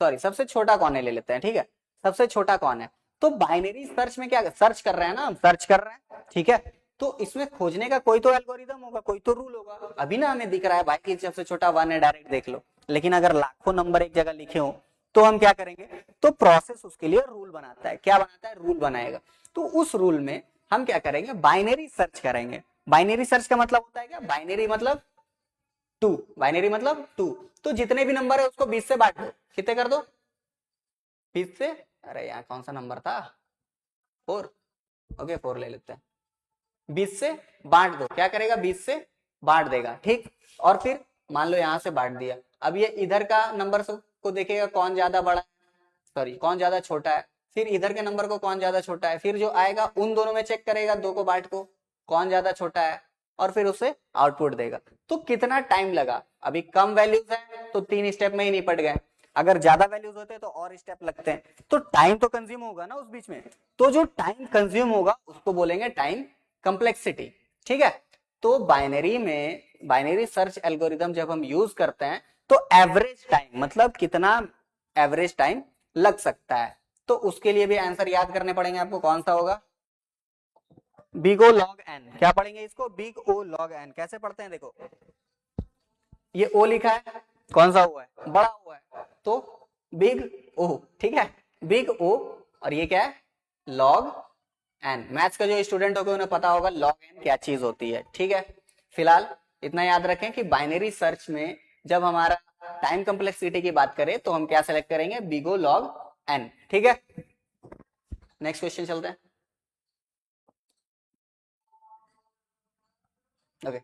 सॉरी सबसे छोटा कौन है, ले लेते हैं। ठीक है, सबसे छोटा कौन है? तो बाइनरी सर्च में क्या सर्च कर रहे हैं ना, हम सर्च कर रहे हैं। ठीक है, तो इसमें खोजने का कोई तो एल्गोरिदम होगा, कोई तो रूल होगा। अभी ना हमें दिख रहा है भाई कि सबसे छोटा 1 है, डायरेक्ट देख लो, लेकिन अगर लाखों नंबर एक जगह लिखे हो तो हम क्या करेंगे? तो प्रोसेस उसके लिए रूल बनाता है। क्या बनाता है? रूल बनाएगा। तो उस रूल में हम क्या करेंगे? बाइनरी सर्च करेंगे। बाइनरी सर्च का मतलब होता है क्या? बाइनरी मतलब 2, बाइनरी मतलब 2। तो जितने भी नंबर है उसको 20 से बांट दो। कितने कर दो? 20 से, अरे यहाँ कौन सा नंबर था, 4, ओके 4 ले लेते हैं। 20 से बांट दो, क्या करेगा? 20 से बांट देगा। ठीक, और फिर मान लो यहां से बांट दिया। अब ये इधर का नंबर को देखेगा कौन ज्यादा बड़ा है, सॉरी कौन ज्यादा छोटा है, फिर इधर के नंबर को कौन ज्यादा छोटा है, फिर जो आएगा उन दोनों में चेक करेगा, दो को बांट को कौन ज्यादा छोटा है, और फिर उसे आउटपुट देगा। तो कितना टाइम लगा? अभी कम वैल्यूज है तो 3 स्टेप में ही निपट गए, अगर ज्यादा वैल्यूज होते तो और स्टेप लगते हैं, तो टाइम तो कंज्यूम होगा ना उस बीच में। तो जो टाइम कंज्यूम होगा उसको बोलेंगे टाइम कम्प्लेक्सिटी। ठीक है, तो बाइनरी में, बाइनरी सर्च एल्गोरिदम जब हम यूज करते हैं तो एवरेज टाइम मतलब कितना एवरेज टाइम लग सकता है, तो उसके लिए भी आंसर याद करने पड़ेंगे आपको। कौन सा होगा? Big O log n. क्या पढ़ेंगे इसको? Big O log n. कैसे पढ़ते हैं? देखो ये ओ लिखा है, कौन सा ओ है? बड़ा ओ है, तो बिग ओ। ठीक है, बिग ओ, और ये क्या है? Log N. मैथ्स का जो स्टूडेंट होगा उन्हें पता होगा लॉग एन क्या चीज होती है। ठीक है, फिलहाल इतना याद रखें कि बाइनरी सर्च में जब हमारा टाइम कम्प्लेक्सिटी की बात करें तो हम क्या सेलेक्ट करेंगे? Big O log n. ठीक है, नेक्स्ट क्वेश्चन चलते हैं। Okay,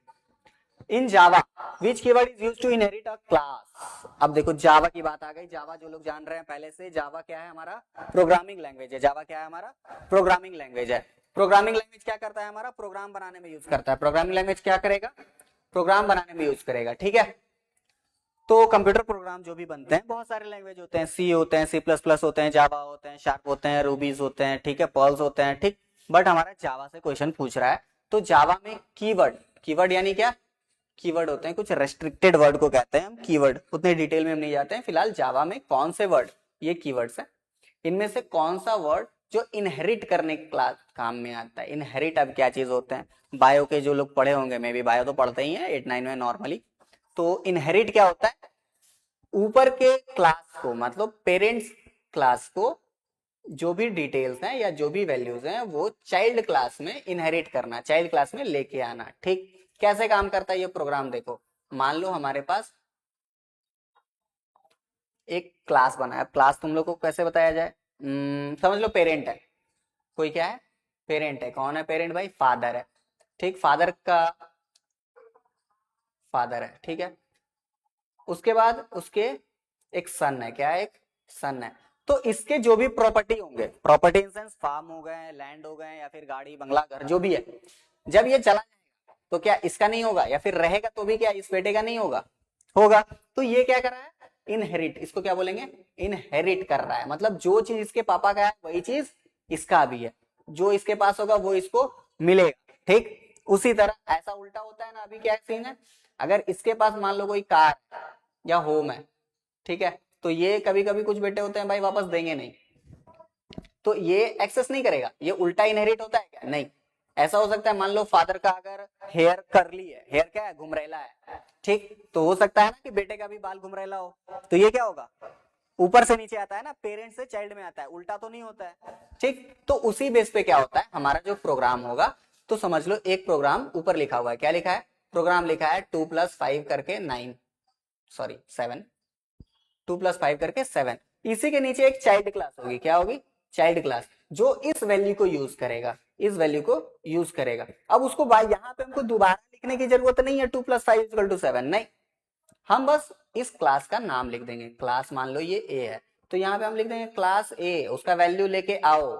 in Java which keyword is used to inherit a class. अब देखो जावा की बात आ गई। जावा जो लोग जान रहे हैं पहले से, जावा क्या है हमारा प्रोग्रामिंग लैंग्वेज है। जावा क्या है हमारा प्रोग्रामिंग लैंग्वेज है। प्रोग्रामिंग लैंग्वेज क्या करता है हमारा, प्रोग्राम बनाने में यूज करता है। प्रोग्रामिंग लैंग्वेज क्या करेगा, प्रोग्राम बनाने में यूज करेगा, ठीक है। तो कंप्यूटर प्रोग्राम जो भी बनते हैं बहुत सारे लैंग्वेज होते हैं, सी होते हैं, सी प्लस प्लस होते हैं, जावा होते हैं, शार्प होते हैं, रूबीज होते हैं, ठीक है, पर्ल्स होते हैं, ठीक। बट हमारा जावा से क्वेश्चन पूछ रहा है, तो जावा में कीवर्ड, कीवर्ड यानी क्या, कीवर्ड होते हैं कुछ रेस्ट्रिक्टेड वर्ड को कहते हैं हम कीवर्ड। उतने डिटेल में हम नहीं जाते हैं। फिलहाल जावा में कौन से वर्ड, ये कीवर्ड्स है, इनमें से कौन सा वर्ड जो इनहेरिट करने के क्लास काम में आता है। इनहेरिट अब क्या चीज होते हैं, बायो के जो लोग पढ़े होंगे, मे भी बायो तो पढ़ते ही हैं 8-9 में नॉर्मली। तो इनहेरिट क्या होता है, ऊपर के क्लास को, मतलब पेरेंट्स क्लास को जो भी डिटेल्स हैं या जो भी वैल्यूज हैं वो चाइल्ड क्लास में इनहेरिट करना, चाइल्ड क्लास में लेके आना, ठीक। कैसे काम करता है ये प्रोग्राम, देखो मान लो हमारे पास एक क्लास बना है। क्लास तुम लोग को कैसे बताया जाए, समझ लो पेरेंट है, कोई क्या है, पेरेंट है। कौन है पेरेंट भाई, फादर है, ठीक। फादर का फादर है, ठीक है। उसके बाद उसके एक सन है, क्या है, एक सन है। तो इसके जो भी प्रॉपर्टी होंगे, प्रॉपर्टी इन सेंस फार्म हो गए, लैंड हो गए, या फिर गाड़ी बंगला घर जो भी है, जब ये चला जाएगा तो क्या इसका नहीं होगा, या फिर रहेगा तो भी क्या इस बेटे का नहीं होगा, होगा। तो ये क्या कर रहा है, इनहेरिट, इसको क्या बोलेंगे, इनहेरिट कर रहा है। मतलब जो चीज इसके पापा का है वही चीज इसका भी है, जो इसके पास होगा वो इसको मिलेगा, ठीक। उसी तरह ऐसा उल्टा होता है ना, अभी क्या सीन है, अगर इसके पास मान लो कोई कार या होम है, ठीक है, तो ये कभी कभी कुछ बेटे होते हैं भाई वापस देंगे नहीं, तो ये एक्सेस नहीं करेगा। ये उल्टा इनहेरिट होता है क्या, नहीं। ऐसा हो सकता है मान लो फादर का अगर हेयर कर्ली है, हेयर क्या है, घुमरेला है, ठीक, तो हो सकता है ना कि बेटे का भी बाल घुमरेला हो, तो ये क्या होगा, ऊपर से नीचे आता है ना, पेरेंट्स से चाइल्ड में आता है, उल्टा तो नहीं होता है, ठीक। तो उसी बेस पे क्या होता है हमारा जो प्रोग्राम होगा, तो समझ लो एक प्रोग्राम ऊपर लिखा हुआ है, क्या लिखा है, प्रोग्राम लिखा है 2+5 करके 9, सॉरी 7, 2+5 करके 7। इसी के नीचे एक चाइल्ड क्लास होगी, क्या होगी, चाइल्ड क्लास, जो इस वैल्यू को यूज करेगा, इस वैल्यू को यूज करेगा। अब उसको यहाँ पे हमको दोबारा लिखने की जरूरत नहीं है 2+5=7, नहीं, हम बस इस क्लास का नाम लिख देंगे। क्लास मान लो ये ए है, तो यहाँ पे हम लिख देंगे क्लास ए, उसका वैल्यू लेके आओ,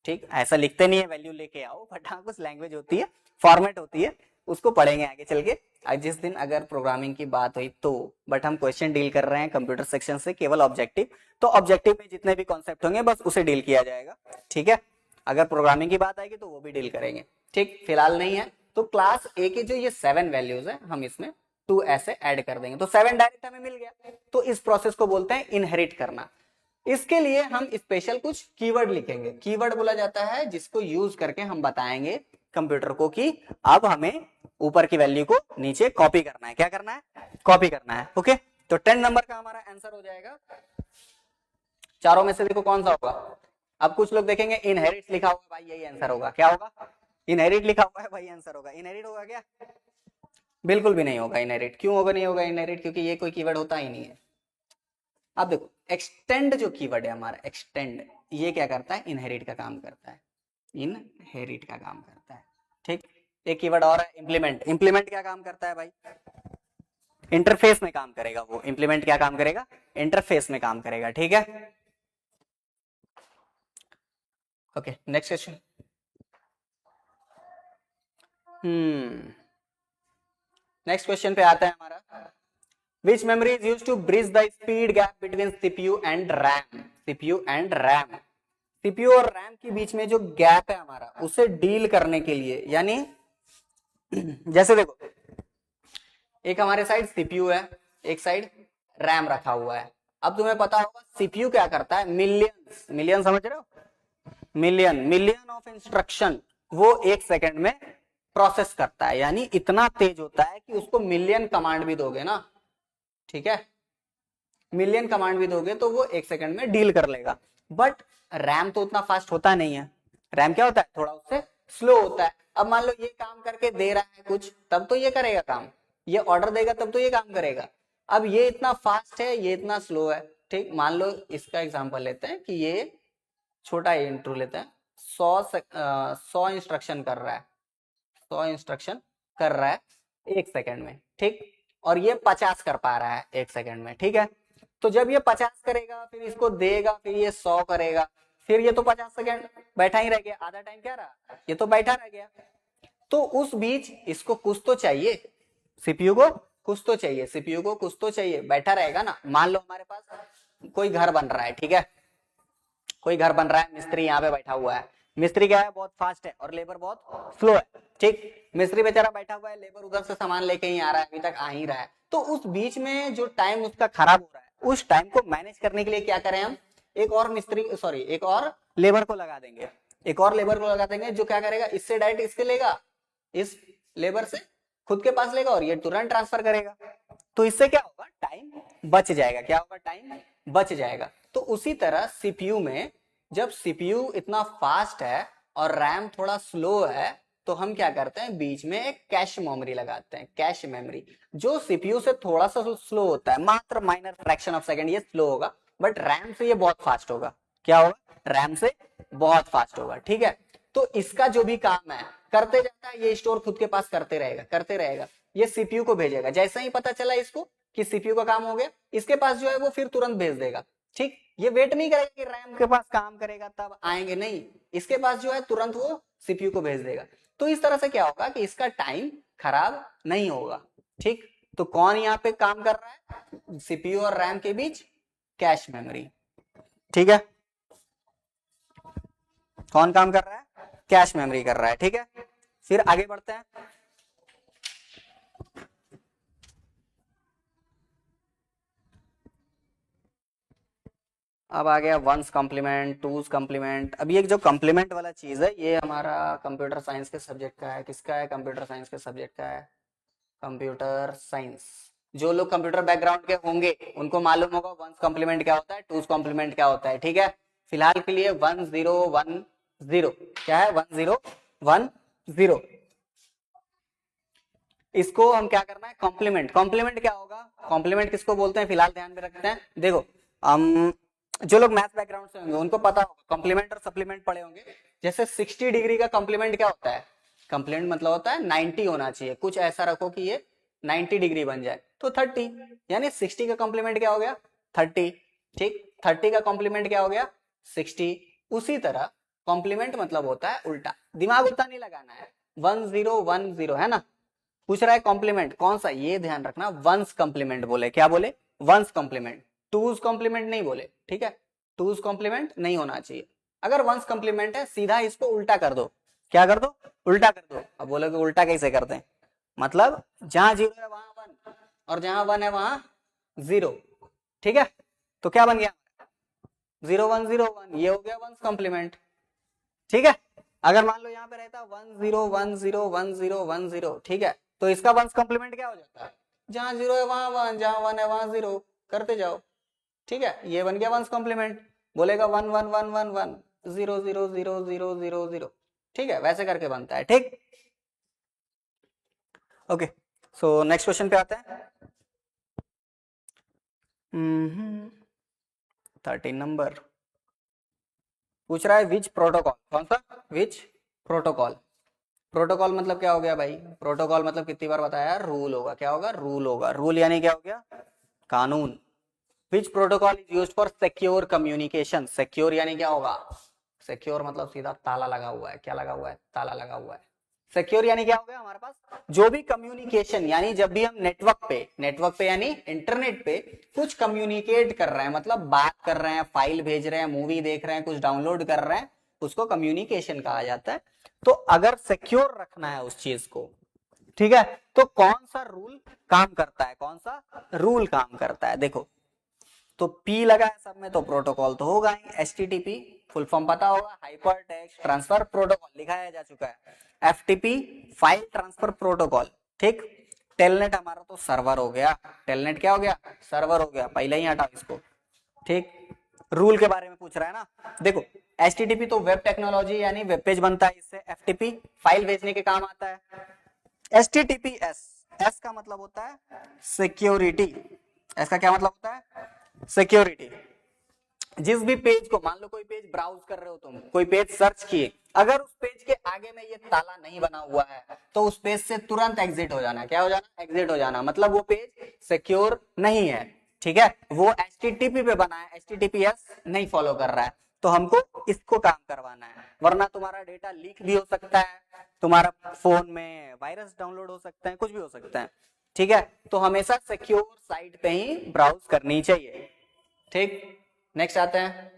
ठीक। ऐसा लिखते नहीं है वैल्यू लेके आओ, बट हाँ कुछ लैंग्वेज होती है, फॉर्मेट होती है, उसको पढ़ेंगे आगे चल के जिस दिन अगर प्रोग्रामिंग की बात हुई तो। बट हम क्वेश्चन डील कर रहे हैं कंप्यूटर सेक्शन से, केवल ऑब्जेक्टिव, तो ऑब्जेक्टिव में जितने भी कॉन्सेप्ट होंगे बस उसे डील किया जाएगा, ठीक है। अगर प्रोग्रामिंग की बात आएगी तो वो भी डील करेंगे, ठीक। फिलहाल नहीं है तो क्लास ए के जो ये 7 वैल्यूज है हम इसमें 2 ऐसे ऐड कर देंगे, तो 7 डायरेक्ट हमें मिल गया। तो इस प्रोसेस को बोलते हैं इनहेरिट करना। इसके लिए हम स्पेशल कुछ कीवर्ड लिखेंगे। कीवर्ड बोला जाता है जिसको यूज करके हम बताएंगे कंप्यूटर को कि अब हमें ऊपर की वैल्यू को नीचे कॉपी करना है। क्या करना है, कॉपी करना है, ओके। तो 10 नंबर का हमारा आंसर हो जाएगा, चारों में से देखो कौन सा होगा। अब कुछ लोग देखेंगे इनहेरिट लिखा हुआ, भाई यही आंसर होगा, क्या होगा, इनहेरिट लिखा हुआ है भाई आंसर होगा। इनहेरिट होगा क्या, बिल्कुल भी नहीं होगा इनहेरिट। क्यों होगा, नहीं होगा इनहेरिट, क्योंकि ये कोई कीवर्ड होता ही नहीं है। अब देखो एक्सटेंड जो कीवर्ड है हमारा, एक्सटेंड, ये क्या करता है, इनहेरिट का काम करता है, इनहेरिट का काम करता है, ठीक। एक कीवर्ड और है इंप्लीमेंट। इंप्लीमेंट क्या काम करता है भाई, इंटरफेस में काम करेगा वो। इंप्लीमेंट क्या काम करेगा, इंटरफेस में काम करेगा, ठीक है। Okay next question. Next question पे आता है हमारा, Which memory is used to bridge the speed gap between CPU and RAM? CPU and RAM, CPU और RAM के बीच में जो गैप है हमारा उसे डील करने के लिए, यानी जैसे देखो एक हमारे साइड CPU है, एक साइड RAM रखा हुआ है। अब तुम्हें पता होगा CPU क्या करता है, मिलियंस, मिलियन समझ रहे हो, मिलियन, मिलियन ऑफ इंस्ट्रक्शन वो एक सेकंड में प्रोसेस करता है, यानी इतना तेज होता है कि उसको मिलियन कमांड भी दोगे ना, ठीक है, मिलियन कमांड भी दोगे तो वो एक सेकंड में डील कर लेगा। बट रैम तो उतना फास्ट होता नहीं है, रैम क्या होता है, थोड़ा उससे स्लो होता है। अब मान लो ये काम करके दे रहा है कुछ, तब तो ये करेगा काम, ये ऑर्डर देगा तब तो ये काम करेगा। अब ये इतना फास्ट है, ये इतना स्लो है, ठीक। मान लो इसका एग्जांपल लेते हैं कि ये छोटा इंट्रो लेते हैं, 100 इंस्ट्रक्शन कर रहा है, 100 इंस्ट्रक्शन कर रहा है, 1 सेकंड में, ठीक। और ये 50 कर पा रहा है 1 सेकंड में, ठीक है। तो जब ये 50 करेगा फिर इसको देगा, फिर ये 100 करेगा, फिर ये तो 50 सेकंड बैठा ही रह गया, आधा टाइम क्या रहा, ये तो बैठा रह गया। तो उस बीच इसको कुछ तो चाहिए, सीपीयू को कुछ तो चाहिए, सीपीयू को कुछ तो चाहिए, बैठा रहेगा ना। मान लो हमारे पास कोई घर बन रहा है, ठीक है, कोई घर बन रहा है, मिस्त्री यहाँ पे बैठा हुआ है। मिस्त्री क्या है, बहुत फास्ट है और लेबर बहुत स्लो है, ठीक। मिस्त्री बेचारा बैठा हुआ है, लेबर उधर से सामान लेके ही आ रहा है, अभी तक आ ही रहा है। तो उस बीच में जो टाइम उसका खराब हो रहा है, उस टाइम को मैनेज करने के लिए क्या करें हम, एक और मिस्त्री सॉरी एक और लेबर को लगा देंगे, एक और लेबर को लगा देंगे, जो क्या करेगा, इससे डायरेक्ट इसके लेगा, इस लेबर से खुद के पास लेगा और ये तुरंत ट्रांसफर करेगा। तो इससे क्या होगा, टाइम बच जाएगा। क्या होगा, टाइम बच जाएगा। तो उसी तरह सीपीयू में जब सीपीयू इतना फास्ट है और रैम थोड़ा स्लो है, तो हम क्या करते हैं, बीच में एक कैश मेमोरी लगाते हैं, कैश मेमोरी, जो सीपीयू से थोड़ा सा स्लो होता है, मात्र माइनर फ्रैक्शन ऑफ सेकंड ये स्लो होगा, बट रैम से ये बहुत फास्ट होगा। क्या होगा, रैम से बहुत फास्ट होगा, ठीक है। तो इसका जो भी काम है करते जाता है, ये स्टोर खुद के पास करते रहेगा, करते रहेगा। ये सीपीयू को भेजेगा, जैसे ही पता चला इसको कि सीपीयू का काम हो गया, इसके पास जो है वो फिर तुरंत भेज देगा, ठीक। ये वेट नहीं करेगा कि रैम के पास काम करेगा तब आएंगे, नहीं, इसके पास जो है तुरंत वो सीपीयू को भेज देगा। तो इस तरह से क्या होगा कि इसका टाइम खराब नहीं होगा, ठीक। तो कौन यहाँ पे काम कर रहा है, सीपीयू और रैम के बीच कैश मेमोरी, ठीक है। कौन काम कर रहा है, कैश मेमोरी कर रहा है, ठीक है। फिर आगे बढ़ते हैं। अब आ गया वंस कॉम्प्लीमेंट, टूज कॉम्प्लीमेंट। अब ये जो कॉम्प्लीमेंट वाला चीज है, ये हमारा कंप्यूटर साइंस के सब्जेक्ट का है। किसका है, कंप्यूटर साइंस के सब्जेक्ट का है, कंप्यूटर साइंस। जो लोग कंप्यूटर बैकग्राउंड के होंगे उनको मालूम होगा वंस कॉम्प्लीमेंट क्या होता है, टूज कॉम्प्लीमेंट क्या होता है, ठीक है। फिलहाल के लिए 1010, क्या है, 1010। इसको हम क्या करना है, कॉम्प्लीमेंट। कॉम्प्लीमेंट क्या होगा, कॉम्प्लीमेंट किसको बोलते हैं, फिलहाल ध्यान में रखते हैं। देखो जो लोग मैथ बैकग्राउंड से होंगे उनको पता होगा, कॉम्प्लीमेंट और सप्लीमेंट पढ़े होंगे। जैसे 60 डिग्री का कॉम्प्लीमेंट क्या होता है, कॉम्प्लीमेंट मतलब होता है 90 होना चाहिए, कुछ ऐसा रखो कि ये 90 डिग्री बन जाए, तो 30, यानी 60 का कॉम्प्लीमेंट क्या हो गया, 30, ठीक। 30 का कॉम्प्लीमेंट क्या हो गया, 60। उसी तरह कॉम्प्लीमेंट मतलब होता है उल्टा, दिमाग उतना नहीं लगाना है। 1010 है ना, पूछ रहा है कॉम्प्लीमेंट कौन सा, ये ध्यान रखना, वंस कॉम्प्लीमेंट बोले, क्या बोले, वंस कॉम्प्लीमेंट, टूज कॉम्प्लीमेंट नहीं बोले, ठीक है। टूज कॉम्प्लीमेंट नहीं होना चाहिए। अगर वंस कॉम्प्लीमेंट है, सीधा इसको उल्टा कर दो। क्या कर दो, उल्टा कर दो। अब बोलोगे उल्टा कैसे करते हैं, मतलब जहां 0 है वहां 1 और जहां 1 है वहां 0, ठीक है। तो क्या बन गया, 0101, ये हो गया वंस कॉम्प्लीमेंट, ठीक है। अगर मान लो यहाँ पे रहता 10101010, ठीक है, तो इसका वंस कॉम्प्लीमेंट क्या हो जाता, जहां 0 है वहां 1, जहां 1 है वहां 0, करते जाओ, ठीक है। ये बन गया वंस कॉम्प्लीमेंट। बोलेगा 111111 0000000, ठीक है, वैसे करके बनता है, ठीक। ओके, सो नेक्स्ट क्वेश्चन पे आते हैं। 13 नंबर पूछ रहा है विच प्रोटोकॉल, कौन सा, विच प्रोटोकॉल। प्रोटोकॉल मतलब क्या हो गया भाई, प्रोटोकॉल मतलब कितनी बार बताया, रूल होगा। क्या होगा, रूल होगा। रूल यानी क्या हो गया, कानून। विच protocol is used for secure communication. Secure यानी क्या होगा, सिक्योर मतलब सीधा ताला लगा हुआ है। क्या लगा हुआ है, ताला लगा हुआ है। सिक्योर यानी क्या हो गया, हमारे पास जो भी कम्युनिकेशन, यानी जब भी हम नेटवर्क पे यानी इंटरनेट पे कुछ कम्युनिकेट कर रहे हैं, मतलब बात कर रहे हैं, फाइल भेज रहे हैं, मूवी देख रहे हैं, कुछ डाउनलोड कर रहे हैं, उसको कम्युनिकेशन कहा जाता है। तो अगर सिक्योर रखना है उस चीज को, ठीक है, तो कौन सा रूल काम करता है, कौन सा रूल काम करता है, देखो। तो P लगा है सब में, तो प्रोटोकॉल तो होगा ही। HTTP फुल फॉर्म पता होगा, हाइपर टेक्स्ट ट्रांसफर प्रोटोकॉल, लिखाया जा चुका है। FTP फाइल ट्रांसफर प्रोटोकॉल, ठीक। टेलनेट हमारा तो सर्वर हो गया, टेलनेट क्या हो गया, सर्वर हो गया, पहले ही हटाओ इसको, ठीक। रूल के बारे में पूछ रहा है ना, देखो HTTP तो वेब टेक्नोलॉजी यानी वेब पेज बनता है इससे। FTP फाइल भेजने के काम आता है। HTTPS, S का मतलब होता है सिक्योरिटी, S का क्या मतलब होता है, सिक्योरिटी। जिस भी पेज को, मान लो कोई पेज ब्राउज कर रहे हो तुम, कोई पेज सर्च किए, अगर उस पेज के आगे में ये ताला नहीं बना हुआ है तो उस पेज से तुरंत एग्जिट हो जाना। क्या हो जाना? एग्जिट हो जाना, मतलब वो पेज सिक्योर नहीं है। ठीक है, वो HTTP पे बना है, HTTPS नहीं फॉलो कर रहा है, तो हमको इसको काम करवाना है, वरना तुम्हारा डेटा लीक भी हो सकता है, तुम्हारा फोन में वायरस डाउनलोड हो सकता है, कुछ भी हो सकता है। ठीक है, तो हमेशा सिक्योर साइट पे ही ब्राउज करनी चाहिए। ठीक, नेक्स्ट आते हैं।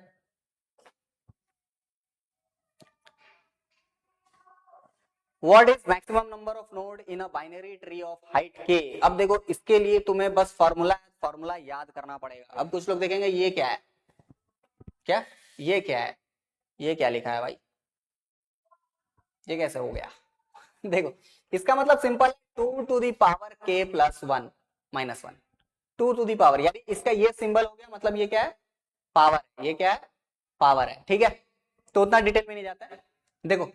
What is maximum number of node in a binary tree of height k? अब देखो, इसके लिए तुम्हें बस फॉर्मूला याद करना पड़ेगा। अब कुछ लोग देखेंगे ये क्या है, क्या ये क्या है, ये क्या लिखा है भाई, ये कैसे हो गया? देखो, इसका मतलब simple, 2 to the power k+1 -1, 2 to the power, यानी इसका ये सिंबल हो गया, मतलब ये क्या है? पावर है। ये क्या है? पावर है। ठीक है, तो उतना डिटेल में नहीं जाता है। देखो,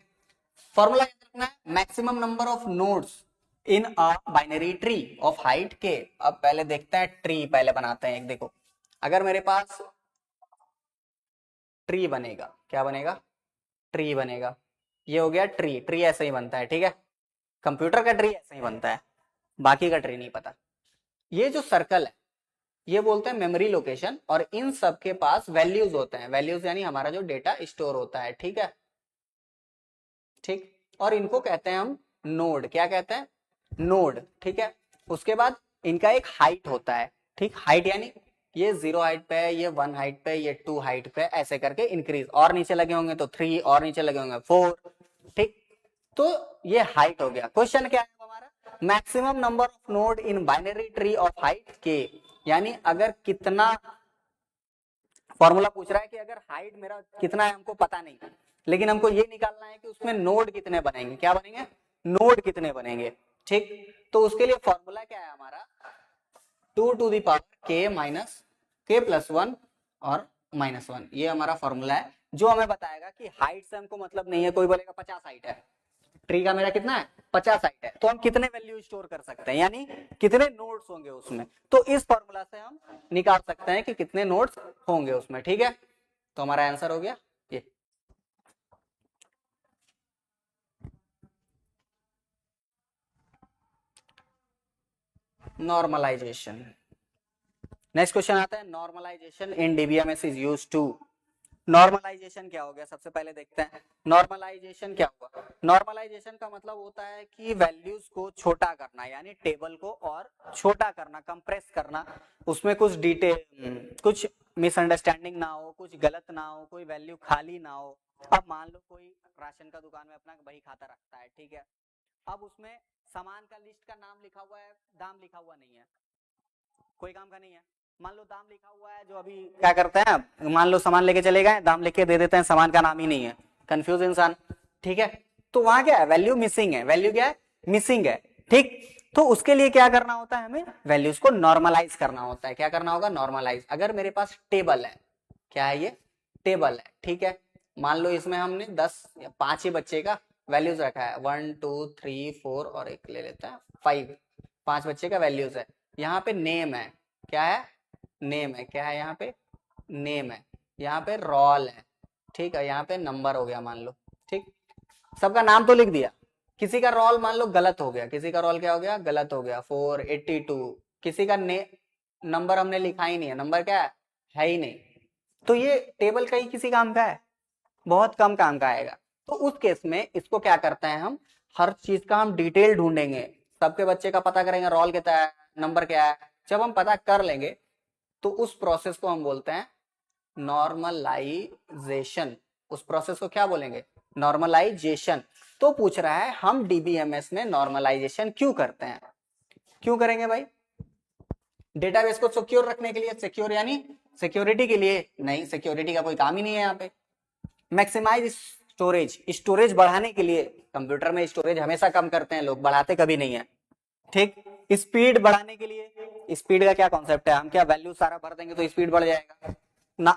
फॉर्मूला याद रखना है, maximum number of nodes in a binary tree of height के। अब पहले देखते हैं, ट्री पहले बनाते हैं एक। देखो, अगर मेरे पास ट्री बनेगा, क्या बनेगा? ट्री बनेगा। ये हो गया ट्री, ट्री ऐसे ही बनता है। ठीक है, कंप्यूटर का ट्री ऐसे ही बनता है, बाकी का ट्री नहीं पता। ये जो सर्कल है, ये बोलते हैं मेमोरी लोकेशन, और इन सब के पास वैल्यूज होते हैं। वैल्यूज यानी हमारा जो डेटा स्टोर होता है। ठीक है, ठीक, और इनको कहते हैं हम नोड। क्या कहते हैं? नोड। ठीक है, उसके बाद इनका एक हाइट होता है। ठीक, हाइट यानी ये 0 हाइट पे है, ये 1 हाइट पे, ये 2 हाइट पे, ऐसे करके इंक्रीज, और नीचे लगे होंगे तो 3, और नीचे लगे होंगे 4। ठीक, तो ये हाइट हो गया। क्वेश्चन क्या है हमारा? Maximum number of node in binary tree of height के, यानी अगर कितना, फॉर्मूला पूछ रहा है कि अगर हाइट मेरा कितना है हमको पता नहीं, लेकिन हमको ये निकालना है कि उसमें नोड कितने बनेंगे। क्या बनेंगे? नोड कितने बनेंगे। ठीक, तो उसके लिए फॉर्मूला क्या है हमारा? 2 to the power k+1 और -1, ये हमारा फॉर्मूला है, जो हमें बताएगा कि हाइट से हमको मतलब नहीं है। कोई बोलेगा 50 हाइट है, ट्री का मेरा कितना है? 50 हाइट है, तो हम कितने वैल्यू स्टोर कर सकते हैं, यानी कितने नोड्स होंगे उसमें। तो इस फॉर्मूला से हम निकाल सकते हैं कि कितने नोड्स होंगे उसमें। ठीक है, तो हमारा आंसर हो गया ये। नॉर्मलाइजेशन। नेक्स्ट क्वेश्चन आता है, normalisation in DBMS is used to. Normalisation क्या हो गया, सबसे पहले देखते हैं नॉर्मलाइजेशन क्या हुआ। नॉर्मलाइजेशन का मतलब होता है कि वैल्यूज को छोटा करना, यानी टेबल को और छोटा करना, कंप्रेस करना, उसमें कुछ डिटेल, कुछ मिसअंडरस्टैंडिंग ना हो, कुछ गलत ना हो, कोई वैल्यू खाली ना हो। अब मान लो कोई राशन का दुकान में अपना बही खाता रखता है। ठीक है, अब उसमें सामान का लिस्ट का नाम लिखा हुआ है, दाम लिखा हुआ नहीं है, कोई काम का नहीं है। मान लो दाम लिखा हुआ है, जो अभी क्या करते हैं, मान लो सामान लेके चले गए, दाम लिख के दे देते हैं, सामान का नाम ही नहीं है, कंफ्यूज इंसान। ठीक है, तो वहां क्या है? वैल्यू मिसिंग है। वैल्यू क्या है? मिसिंग है। ठीक, तो उसके लिए क्या करना होता है? हमें वैल्यूज को नॉर्मलाइज करना होता है। क्या करना होगा? नॉर्मलाइज। अगर मेरे पास टेबल है, क्या है ये? टेबल है। ठीक है, मान लो इसमें हमने 10 या 5 ही बच्चे का वैल्यूज रखा है, 1 2 3 4 और एक ले लेता है 5, 5 बच्चे का वैल्यूज है। यहाँ पे नेम है, क्या है? नेम है। क्या है यहाँ पे? नेम है। यहाँ पे रोल है। ठीक है, यहाँ पे नंबर हो गया मान लो। ठीक, सबका नाम तो लिख दिया, किसी का रोल मान लो गलत हो गया, किसी का रोल क्या हो गया? गलत हो गया, 482। किसी का नंबर हमने लिखा ही नहीं है, नंबर क्या है ही नहीं। तो ये टेबल का ही किसी काम का है? बहुत कम काम का आएगा। तो उस केस में इसको क्या करते हैं हम, हर चीज का हम डिटेल ढूंढेंगे, सबके बच्चे का पता करेंगे, रोल कितना है, नंबर क्या है। जब हम पता कर लेंगे तो उस प्रोसेस को हम बोलते हैं नॉर्मलाइजेशन। उस प्रोसेस को क्या बोलेंगे? नॉर्मलाइजेशन। तो पूछ रहा है हम डीबीएमएस में नॉर्मलाइजेशन क्यों करते हैं? क्यों करेंगे भाई? डेटाबेस को सिक्योर रखने के लिए। सिक्योर यानी सिक्योरिटी के लिए? नहीं, सिक्योरिटी का कोई काम ही नहीं है यहाँ पे। मैक्सिमाइज स्टोरेज, स्टोरेज बढ़ाने के लिए। कंप्यूटर में स्टोरेज हमेशा कम करते हैं लोग, बढ़ाते कभी नहीं है। ठीक, स्पीड बढ़ाने के लिए। स्पीड का क्या कॉन्सेप्ट है? हम क्या वैल्यू सारा भर देंगे तो स्पीड बढ़ जाएगा ना।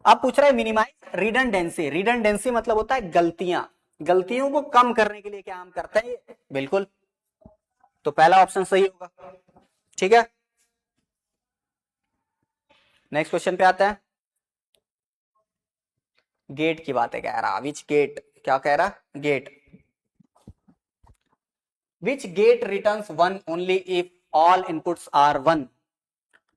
अब पूछ रहा है मिनिमाइज रिडंडेंसी। रिडंडेंसी मतलब होता है गलतियां, गलतियों को कम करने के लिए क्या हम करते हैं? बिल्कुल, तो पहला ऑप्शन सही होगा। ठीक है, नेक्स्ट क्वेश्चन पे आता है। गेट की बातें कह रहा, विच गेट, क्या कह रहा, gate, which gate returns 1 only if all inputs are 1,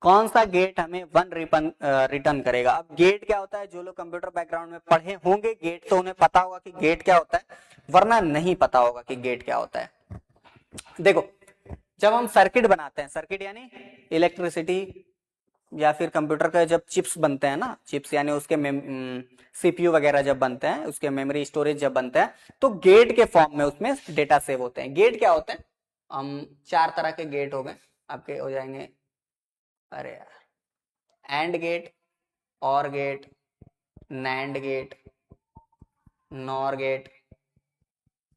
कौन सा गेट हमें 1 रिटर्न करेगा। अब गेट क्या होता है, जो लोग कंप्यूटर बैकग्राउंड में पढ़े होंगे गेट तो उन्हें पता होगा कि गेट क्या होता है, वरना नहीं पता होगा कि गेट क्या होता है। देखो जब हम सर्किट बनाते हैं, सर्किट यानी इलेक्ट्रिसिटी या फिर कंप्यूटर का जब चिप्स बनते हैं ना, चिप्स यानी उसके सीपीयू वगैरह जब बनते हैं, उसके मेमोरी स्टोरेज जब बनते हैं, तो गेट के फॉर्म में उसमें डेटा सेव होते हैं। गेट क्या होते हैं, हम 4 तरह के गेट हो गए आपके, हो जाएंगे, अरे यार, and gate, or gate, nand gate, nor gate,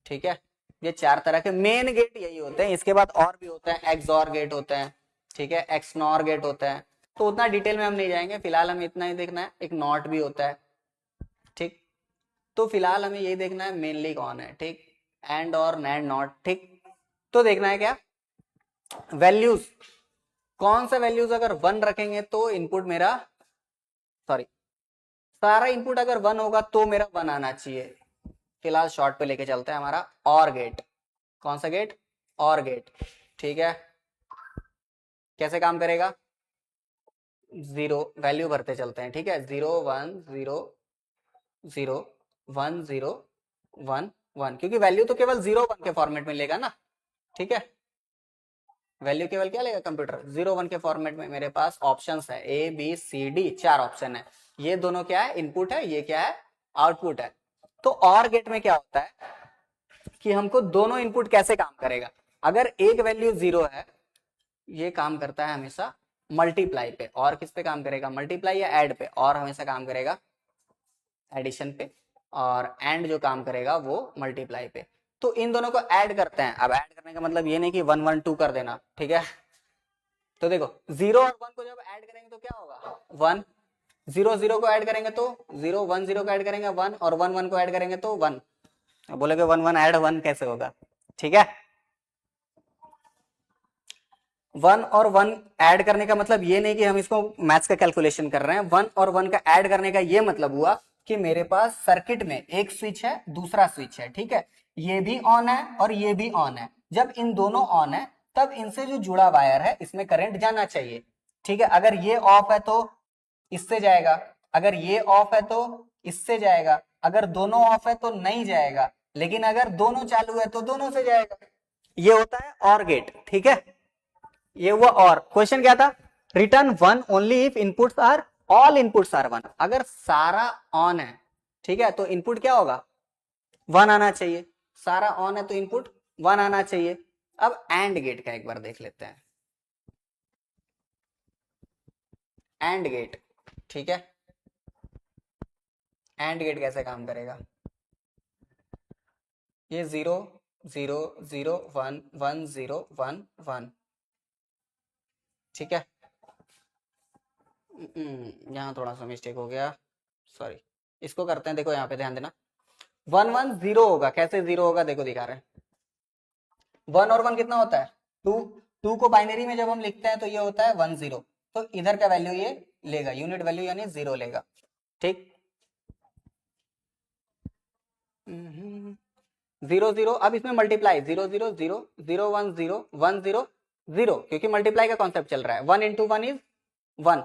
ठीक है, ये 4 तरह के मेन गेट यही होते हैं। इसके बाद और भी होते हैं, एक्सऑर गेट होते हैं, ठीक है, एक्सनॉर गेट होता है, तो उतना डिटेल में हम नहीं जाएंगे, फिलहाल हमें इतना ही देखना है। एक नॉट भी होता है, ठीक, तो फिलहाल हमें यही देखना है मेनली कौन है, ठीक, एंड और नैंड नॉट, ठीक। तो देखना है क्या, वैल्यूज, कौन सा वैल्यूज अगर 1 रखेंगे तो इनपुट मेरा, सॉरी, सारा इनपुट अगर 1 होगा तो मेरा 1 आना चाहिए। फिलहाल शॉर्ट पे लेके चलते हैं, हमारा और गेट, कौन सा गेट, और गेट, ठीक है, कैसे काम करेगा, 0 वैल्यू भरते चलते हैं, ठीक है, 0 1 0 0 1 0 1 1, क्योंकि वैल्यू तो केवल 0 1 के फॉर्मेट में लेगा ना, ठीक है, वैल्यू केवल क्या लेगा कंप्यूटर, 0 1 के फॉर्मेट में। मेरे पास ऑप्शंस है A B C D, 4 option है, ये दोनों क्या है, इनपुट है, ये क्या है, आउटपुट है। तो और गेट में क्या होता है कि हमको दोनों इनपुट कैसे काम करेगा, अगर एक वैल्यू 0 है, ये काम करता है हमेशा मल्टीप्लाई पे, और किस पे काम करेगा, मल्टीप्लाई या ऐड पे, और हमेशा काम करेगा एडिशन पे, और एंड जो काम करेगा वो मल्टीप्लाई पे। तो इन दोनों को ऐड करते हैं। अब ऐड करने का मतलब ये नहीं कि 1 1 2 कर देना, ठीक है, तो देखो 0 और 1 को जब ऐड करेंगे तो क्या होगा, 1, 0 0 को ऐड करेंगे तो 0, 1 0 को ऐड करेंगे 1, और 1 1 को ऐड करेंगे तो 1। अब बोलोगे 1 1 ऐड 1 कैसे होगा, ठीक है, 1 और 1 ऐड करने का मतलब ये नहीं कि हम इसको मैथ्स का कैलकुलेशन कर रहे हैं। 1 और 1 का ऐड करने का ये मतलब हुआ कि मेरे पास सर्किट में एक स्विच है, दूसरा स्विच है, ठीक है, ये भी ऑन है और ये भी ऑन है। जब इन दोनों ऑन है तब इनसे जो जुड़ा वायर है इसमें करंट जाना चाहिए, ठीक है। अगर ये ऑफ है तो इससे जाएगा, अगर ये ऑफ है तो इससे जाएगा, अगर दोनों ऑफ है तो नहीं जाएगा, लेकिन अगर दोनों चालू है तो दोनों से जाएगा। ये होता है और गेट, ठीक है, ये हुआ। और क्वेश्चन क्या था, return 1 only if inputs are, all inputs are 1, अगर सारा ऑन है, ठीक है, तो इनपुट क्या होगा, 1 आना चाहिए, सारा ऑन है तो इनपुट 1 आना चाहिए। अब एंड गेट का एक बार देख लेते हैं, एंड गेट, ठीक है, एंड गेट कैसे काम करेगा, ये 0 0 0 1 1 0 1 1, ठीक है, यहाँ थोड़ा सा मिस्टेक हो गया, सॉरी, इसको करते हैं, देखो यहाँ पे ध्यान देना, 1 1 0 होगा, कैसे 0 होगा, देखो दिखा रहे हैं, 1 और 1 कितना होता है, 2, 2 को बाइनरी में जब हम लिखते हैं तो ये होता है 1 0, तो इधर का वैल्यू ये लेगा, यूनिट वैल्यू यानी 0 लेगा, ठीक, 0 0, अब इसमें मल्टीप्लाई 0 0 0 0 1 0 1 0 0, क्योंकि मल्टीप्लाई का कॉन्सेप्ट चल रहा है, 1 इंटू 1 इज 1,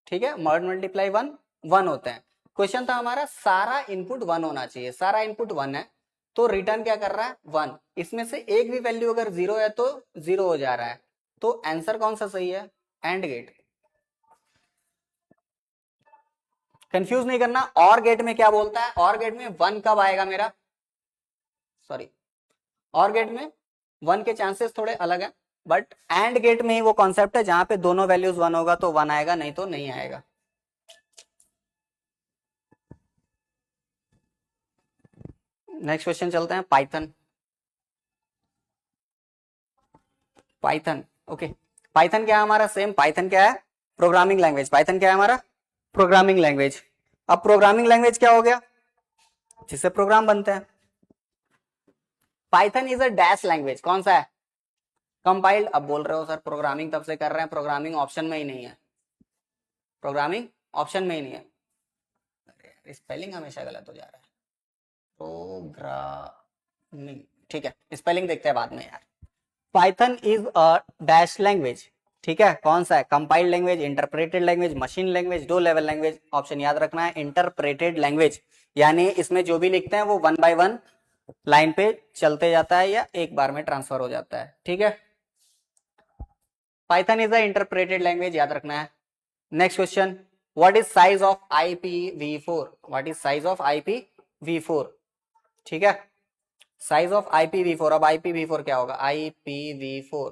ठीक है, मर्ड मल्टीप्लाई 1 1 होते हैं। क्वेश्चन था हमारा सारा इनपुट 1 होना चाहिए, सारा इनपुट 1 है, तो रिटर्न क्या कर रहा है 1, इसमें से एक भी वैल्यू अगर 0 है तो 0 हो जा रहा है, तो आंसर कौन सा सही है, एंड गेट। कंफ्यूज नहीं करना, और गेट में क्या बोलता है, और गेट में 1 कब आएगा मेरा, सॉरी, और गेट में 1 के चांसेस थोड़े अलग है, बट एंड गेट में ही वो कॉन्सेप्ट है जहां पे दोनों वैल्यूज 1 होगा तो 1 आएगा, नहीं तो नहीं आएगा। नेक्स्ट क्वेश्चन चलते हैं, पाइथन, पाइथन, ओके, पाइथन क्या है हमारा, सेम पाइथन क्या है, प्रोग्रामिंग लैंग्वेज, पाइथन क्या है हमारा, प्रोग्रामिंग लैंग्वेज। अब प्रोग्रामिंग लैंग्वेज क्या हो गया, जिससे प्रोग्राम बनते हैं। Python is a dash language, कौन सा है, कंपाइल्ड। अब बोल रहे हो सर प्रोग्रामिंग तब से कर रहे हैं, प्रोग्रामिंग ऑप्शन में ही नहीं है, प्रोग्रामिंग ऑप्शन में ही नहीं है, यार, स्पेलिंग हमेशा गलत हो जा रहा है। प्रोग्रामिंग, ठीक है, स्पेलिंग देखते हैं बाद में यार। Python is a dash language, ठीक है, कौन सा है? Compiled language, interpreted language, machine language, दो लेवल लैंग्वेज। ऑप्शन याद रखना है इंटरप्रेटेड लैंग्वेज, यानी इसमें जो भी लिखते हैं वो 1 by 1 लाइन पे चलते जाता है या एक बार में ट्रांसफर हो जाता है, ठीक है। Python is a interpreted language, याद रखना है। Next question, what is size of IPv4? What is size of IPv4? ठीक है, साइज ऑफ IPv4। अब IPv4 क्या होगा? IPv4,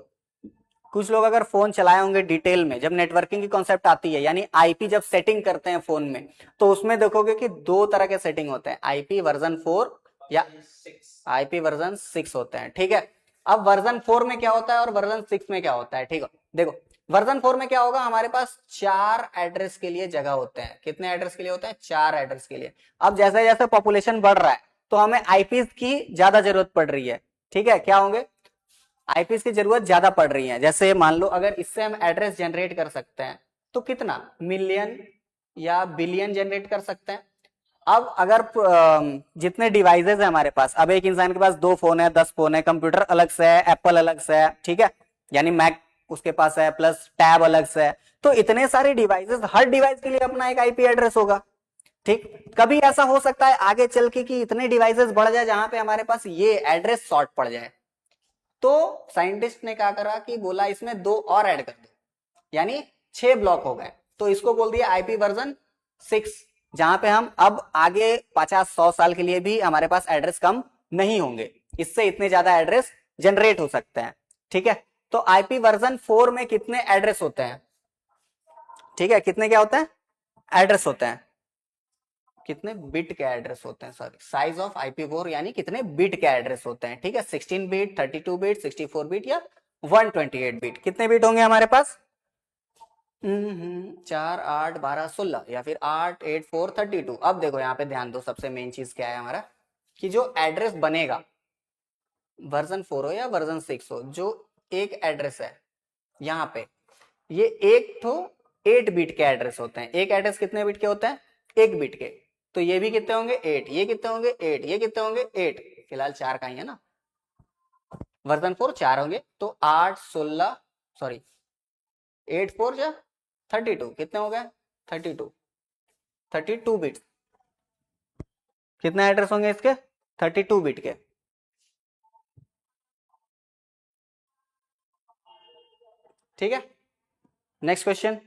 कुछ लोग अगर फोन चलाए होंगे डिटेल में, जब नेटवर्किंग की कॉन्सेप्ट आती है, यानी आईपी जब सेटिंग करते हैं फोन में, तो उसमें देखोगे कि दो तरह के सेटिंग होते हैं, आईपी वर्जन 4 या आईपी वर्जन 6 होते हैं, ठीक है। अब वर्जन 4 में क्या होता है और वर्जन 6 में क्या होता है, ठीक है। देखो वर्जन 4 में क्या होगा, हमारे पास 4 एड्रेस के लिए जगह होते हैं। कितने एड्रेस के लिए होते हैं? 4 एड्रेस के लिए। अब जैसे जैसे पॉपुलेशन बढ़ रहा है तो हमें आईपी की ज्यादा जरूरत पड़ रही है, ठीक है। क्या होंगे? आईपीस की जरूरत ज्यादा पड़ रही है। जैसे मान लो अगर इससे हम एड्रेस जनरेट कर सकते हैं तो कितना, मिलियन या बिलियन जनरेट कर सकते हैं। अब अगर जितने डिवाइसेस है हमारे पास, अब एक इंसान के पास 2 फोन है, 10 फोन है, कंप्यूटर अलग से है, एप्पल अलग से है, ठीक है, यानी मैक उसके पास है, प्लस टैब अलग से है, तो इतने सारे डिवाइसेस, हर डिवाइस के लिए अपना एक आईपी एड्रेस होगा, ठीक। कभी ऐसा हो सकता है आगे चल के कि इतने डिवाइसेस बढ़ जाए जहां पे हमारे पास ये एड्रेस शॉर्ट पड़ जाए, तो साइंटिस्ट ने क्या करा कि बोला इसमें 2 और ऐड कर दो, यानी 6 ब्लॉक हो गए, तो इसको बोल दिया आईपी वर्जन 6, जहां पे हम अब आगे 50-100 साल के लिए भी हमारे पास एड्रेस कम नहीं होंगे, इससे इतने ज्यादा एड्रेस जनरेट हो सकते हैं, ठीक है। तो आईपी वर्जन 4 में कितने एड्रेस होते हैं, ठीक है, कितने क्या होते हैं? एड्रेस होते हैं, कितने बिट के एड्रेस होते हैं, सॉरी, साइज ऑफ IPv4 यानी कितने बिट के एड्रेस होते हैं, ठीक है। 16 बिट, 32 बिट, 64 बिट या 128 बिट, कितने बिट होंगे हमारे पास? 4 8 12 16 या फिर 8 8 4 32। अब देखो यहाँ पे ध्यान दो, सबसे मेन चीज क्या है हमारा, कि जो एड्रेस बनेगा वर्जन 4 हो या वर्जन 6 हो, जो एक एड्रेस है यहाँ पे, ये एक तो 8 बिट के एड्रेस होते हैं। एक एड्रेस कितने बिट के होते हैं? 1 बिट के। तो ये भी कितने होंगे? 8। ये कितने होंगे? 8। ये कितने होंगे? 8। फिलहाल 4 का ही है ना, वर्जन 4 4 होंगे, तो 8 16, सॉरी 8 4 जा 32, कितने हो गए? 32 बिट। कितने एड्रेस होंगे इसके? 32 बिट के, ठीक है। नेक्स्ट क्वेश्चन,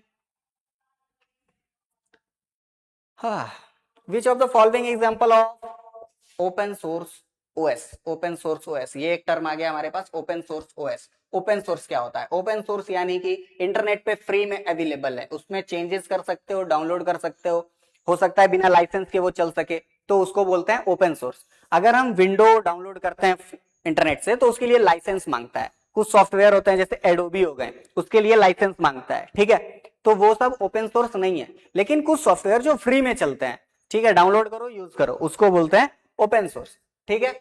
हाँ, which of the following example of open source OS? Open source OS, ये एक टर्म आ गया हमारे पास, open source OS. Open source क्या होता है? ओपन सोर्स यानी कि इंटरनेट पे फ्री में अवेलेबल है, उसमें चेंजेस कर सकते हो, डाउनलोड कर सकते हो सकता है बिना लाइसेंस के वो चल सके, तो उसको बोलते हैं ओपन सोर्स। अगर हम विंडो डाउनलोड करते हैं इंटरनेट से तो उसके लिए लाइसेंस मांगता है, कुछ सॉफ्टवेयर होते हैं जैसे एडोबी हो गए, उसके लिए लाइसेंस मांगता है, ठीक है, तो वो सब ओपन सोर्स नहीं है। लेकिन कुछ सॉफ्टवेयर जो फ्री में चलते हैं, ठीक है, डाउनलोड करो यूज करो, उसको बोलते हैं ओपन सोर्स, ठीक है।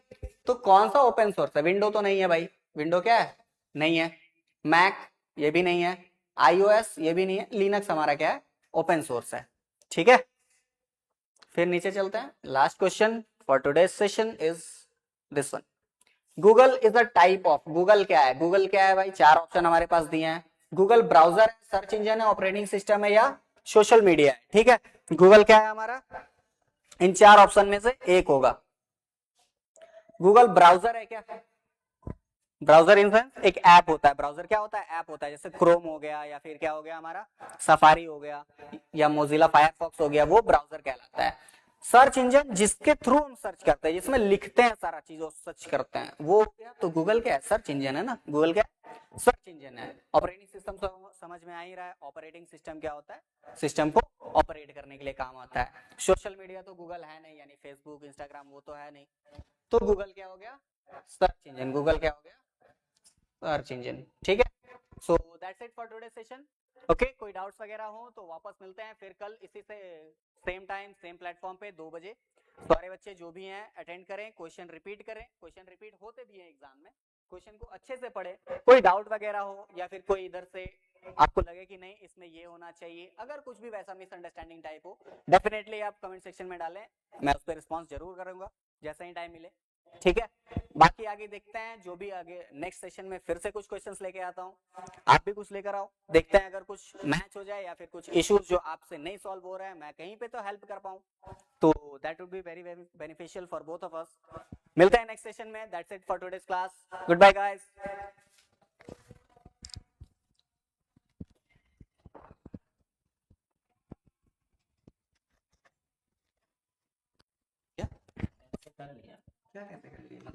तो कौन सा ओपन सोर्स है? विंडो तो नहीं है भाई, विंडो क्या है? नहीं है। मैक, ये भी नहीं है। iOS, ये भी नहीं है। लिनक्स हमारा क्या है? ओपन सोर्स है, ठीक है। फिर नीचे चलते हैं, last question for today session is this one, Google is a type of, Google क्या है? गूगल क्या है भाई? 4 ऑप्शन हमारे पास दिए हैं। गूगल ब्राउजर है, सर्च इंजन है, ऑपरेटिंग सिस्टम है या सोशल मीडिया है, ठीक है। गूगल क्या है हमारा? इन 4 ऑप्शन में से एक होगा। गूगल ब्राउजर है क्या? ब्राउजर इन सेंस एक ऐप होता है, ब्राउजर क्या होता है? ऐप होता है, जैसे क्रोम हो गया या फिर क्या हो गया हमारा, सफारी हो गया या मोजिला फायरफॉक्स हो गया, वो ब्राउजर कहलाता है। सर्च इंजन जिसके थ्रू हम सर्च करते हैं, जिसमें लिखते हैं सारा चीजों सर्च करते हैं, वो हो गया। तो गूगल क्या है? सर्च इंजन है ना, गूगल क्या है? सर्च इंजन है। ऑपरेटिंग सिस्टम समझ में आ ही रहा है, ऑपरेटिंग सिस्टम क्या होता है? सिस्टम को ऑपरेट करने के लिए काम आता है। सोशल मीडिया तो गूगल है नहीं, यानी फेसबुक इंस्टाग्राम वो तो है नहीं, तो गूगल क्या हो गया? Search engine. गूगल क्या हो गया? सर्च इंजन, ठीक है। So that's it for today session. Okay, कोई डाउट्स वगैरह हो तो वापस मिलते हैं फिर कल इसी से सेम टाइम सेम प्लेटफॉर्म पे 2 बजे। सारे बच्चे जो भी हैं अटेंड करें, क्वेश्चन रिपीट करें, क्वेश्चन रिपीट होते भी हैं एग्जाम में, क्वेश्चन को अच्छे से पढ़े। कोई डाउट वगैरह हो या फिर कोई इधर से आपको लगे कि नहीं इसमें ये होना चाहिए, अगर कुछ भी वैसा मिसअंडरस्टैंडिंग टाइप हो, डेफिनेटली आप कमेंट सेक्शन में डालें, मैं उस पर रिस्पॉन्स जरूर करूंगा जैसा ही टाइम मिले, ठीक है। बाकी आगे देखते हैं, जो भी आगे नेक्स्ट सेशन में फिर से कुछ क्वेश्चंस लेके आता हूँ, आप भी कुछ लेकर आओ, देखते हैं अगर कुछ मैच हो जाए या फिर कुछ इश्यूज जो आपसे नहीं सॉल्व हो रहा है मैं कहीं पे तो हेल्प कर पाऊँ, तो that would be very very beneficial for both of us. मिलते हैं नेक्स्ट सेशन में, that's it for today's class, goodbye guys. क्या कैसे कर लिया, क्या कैसे कर लिया?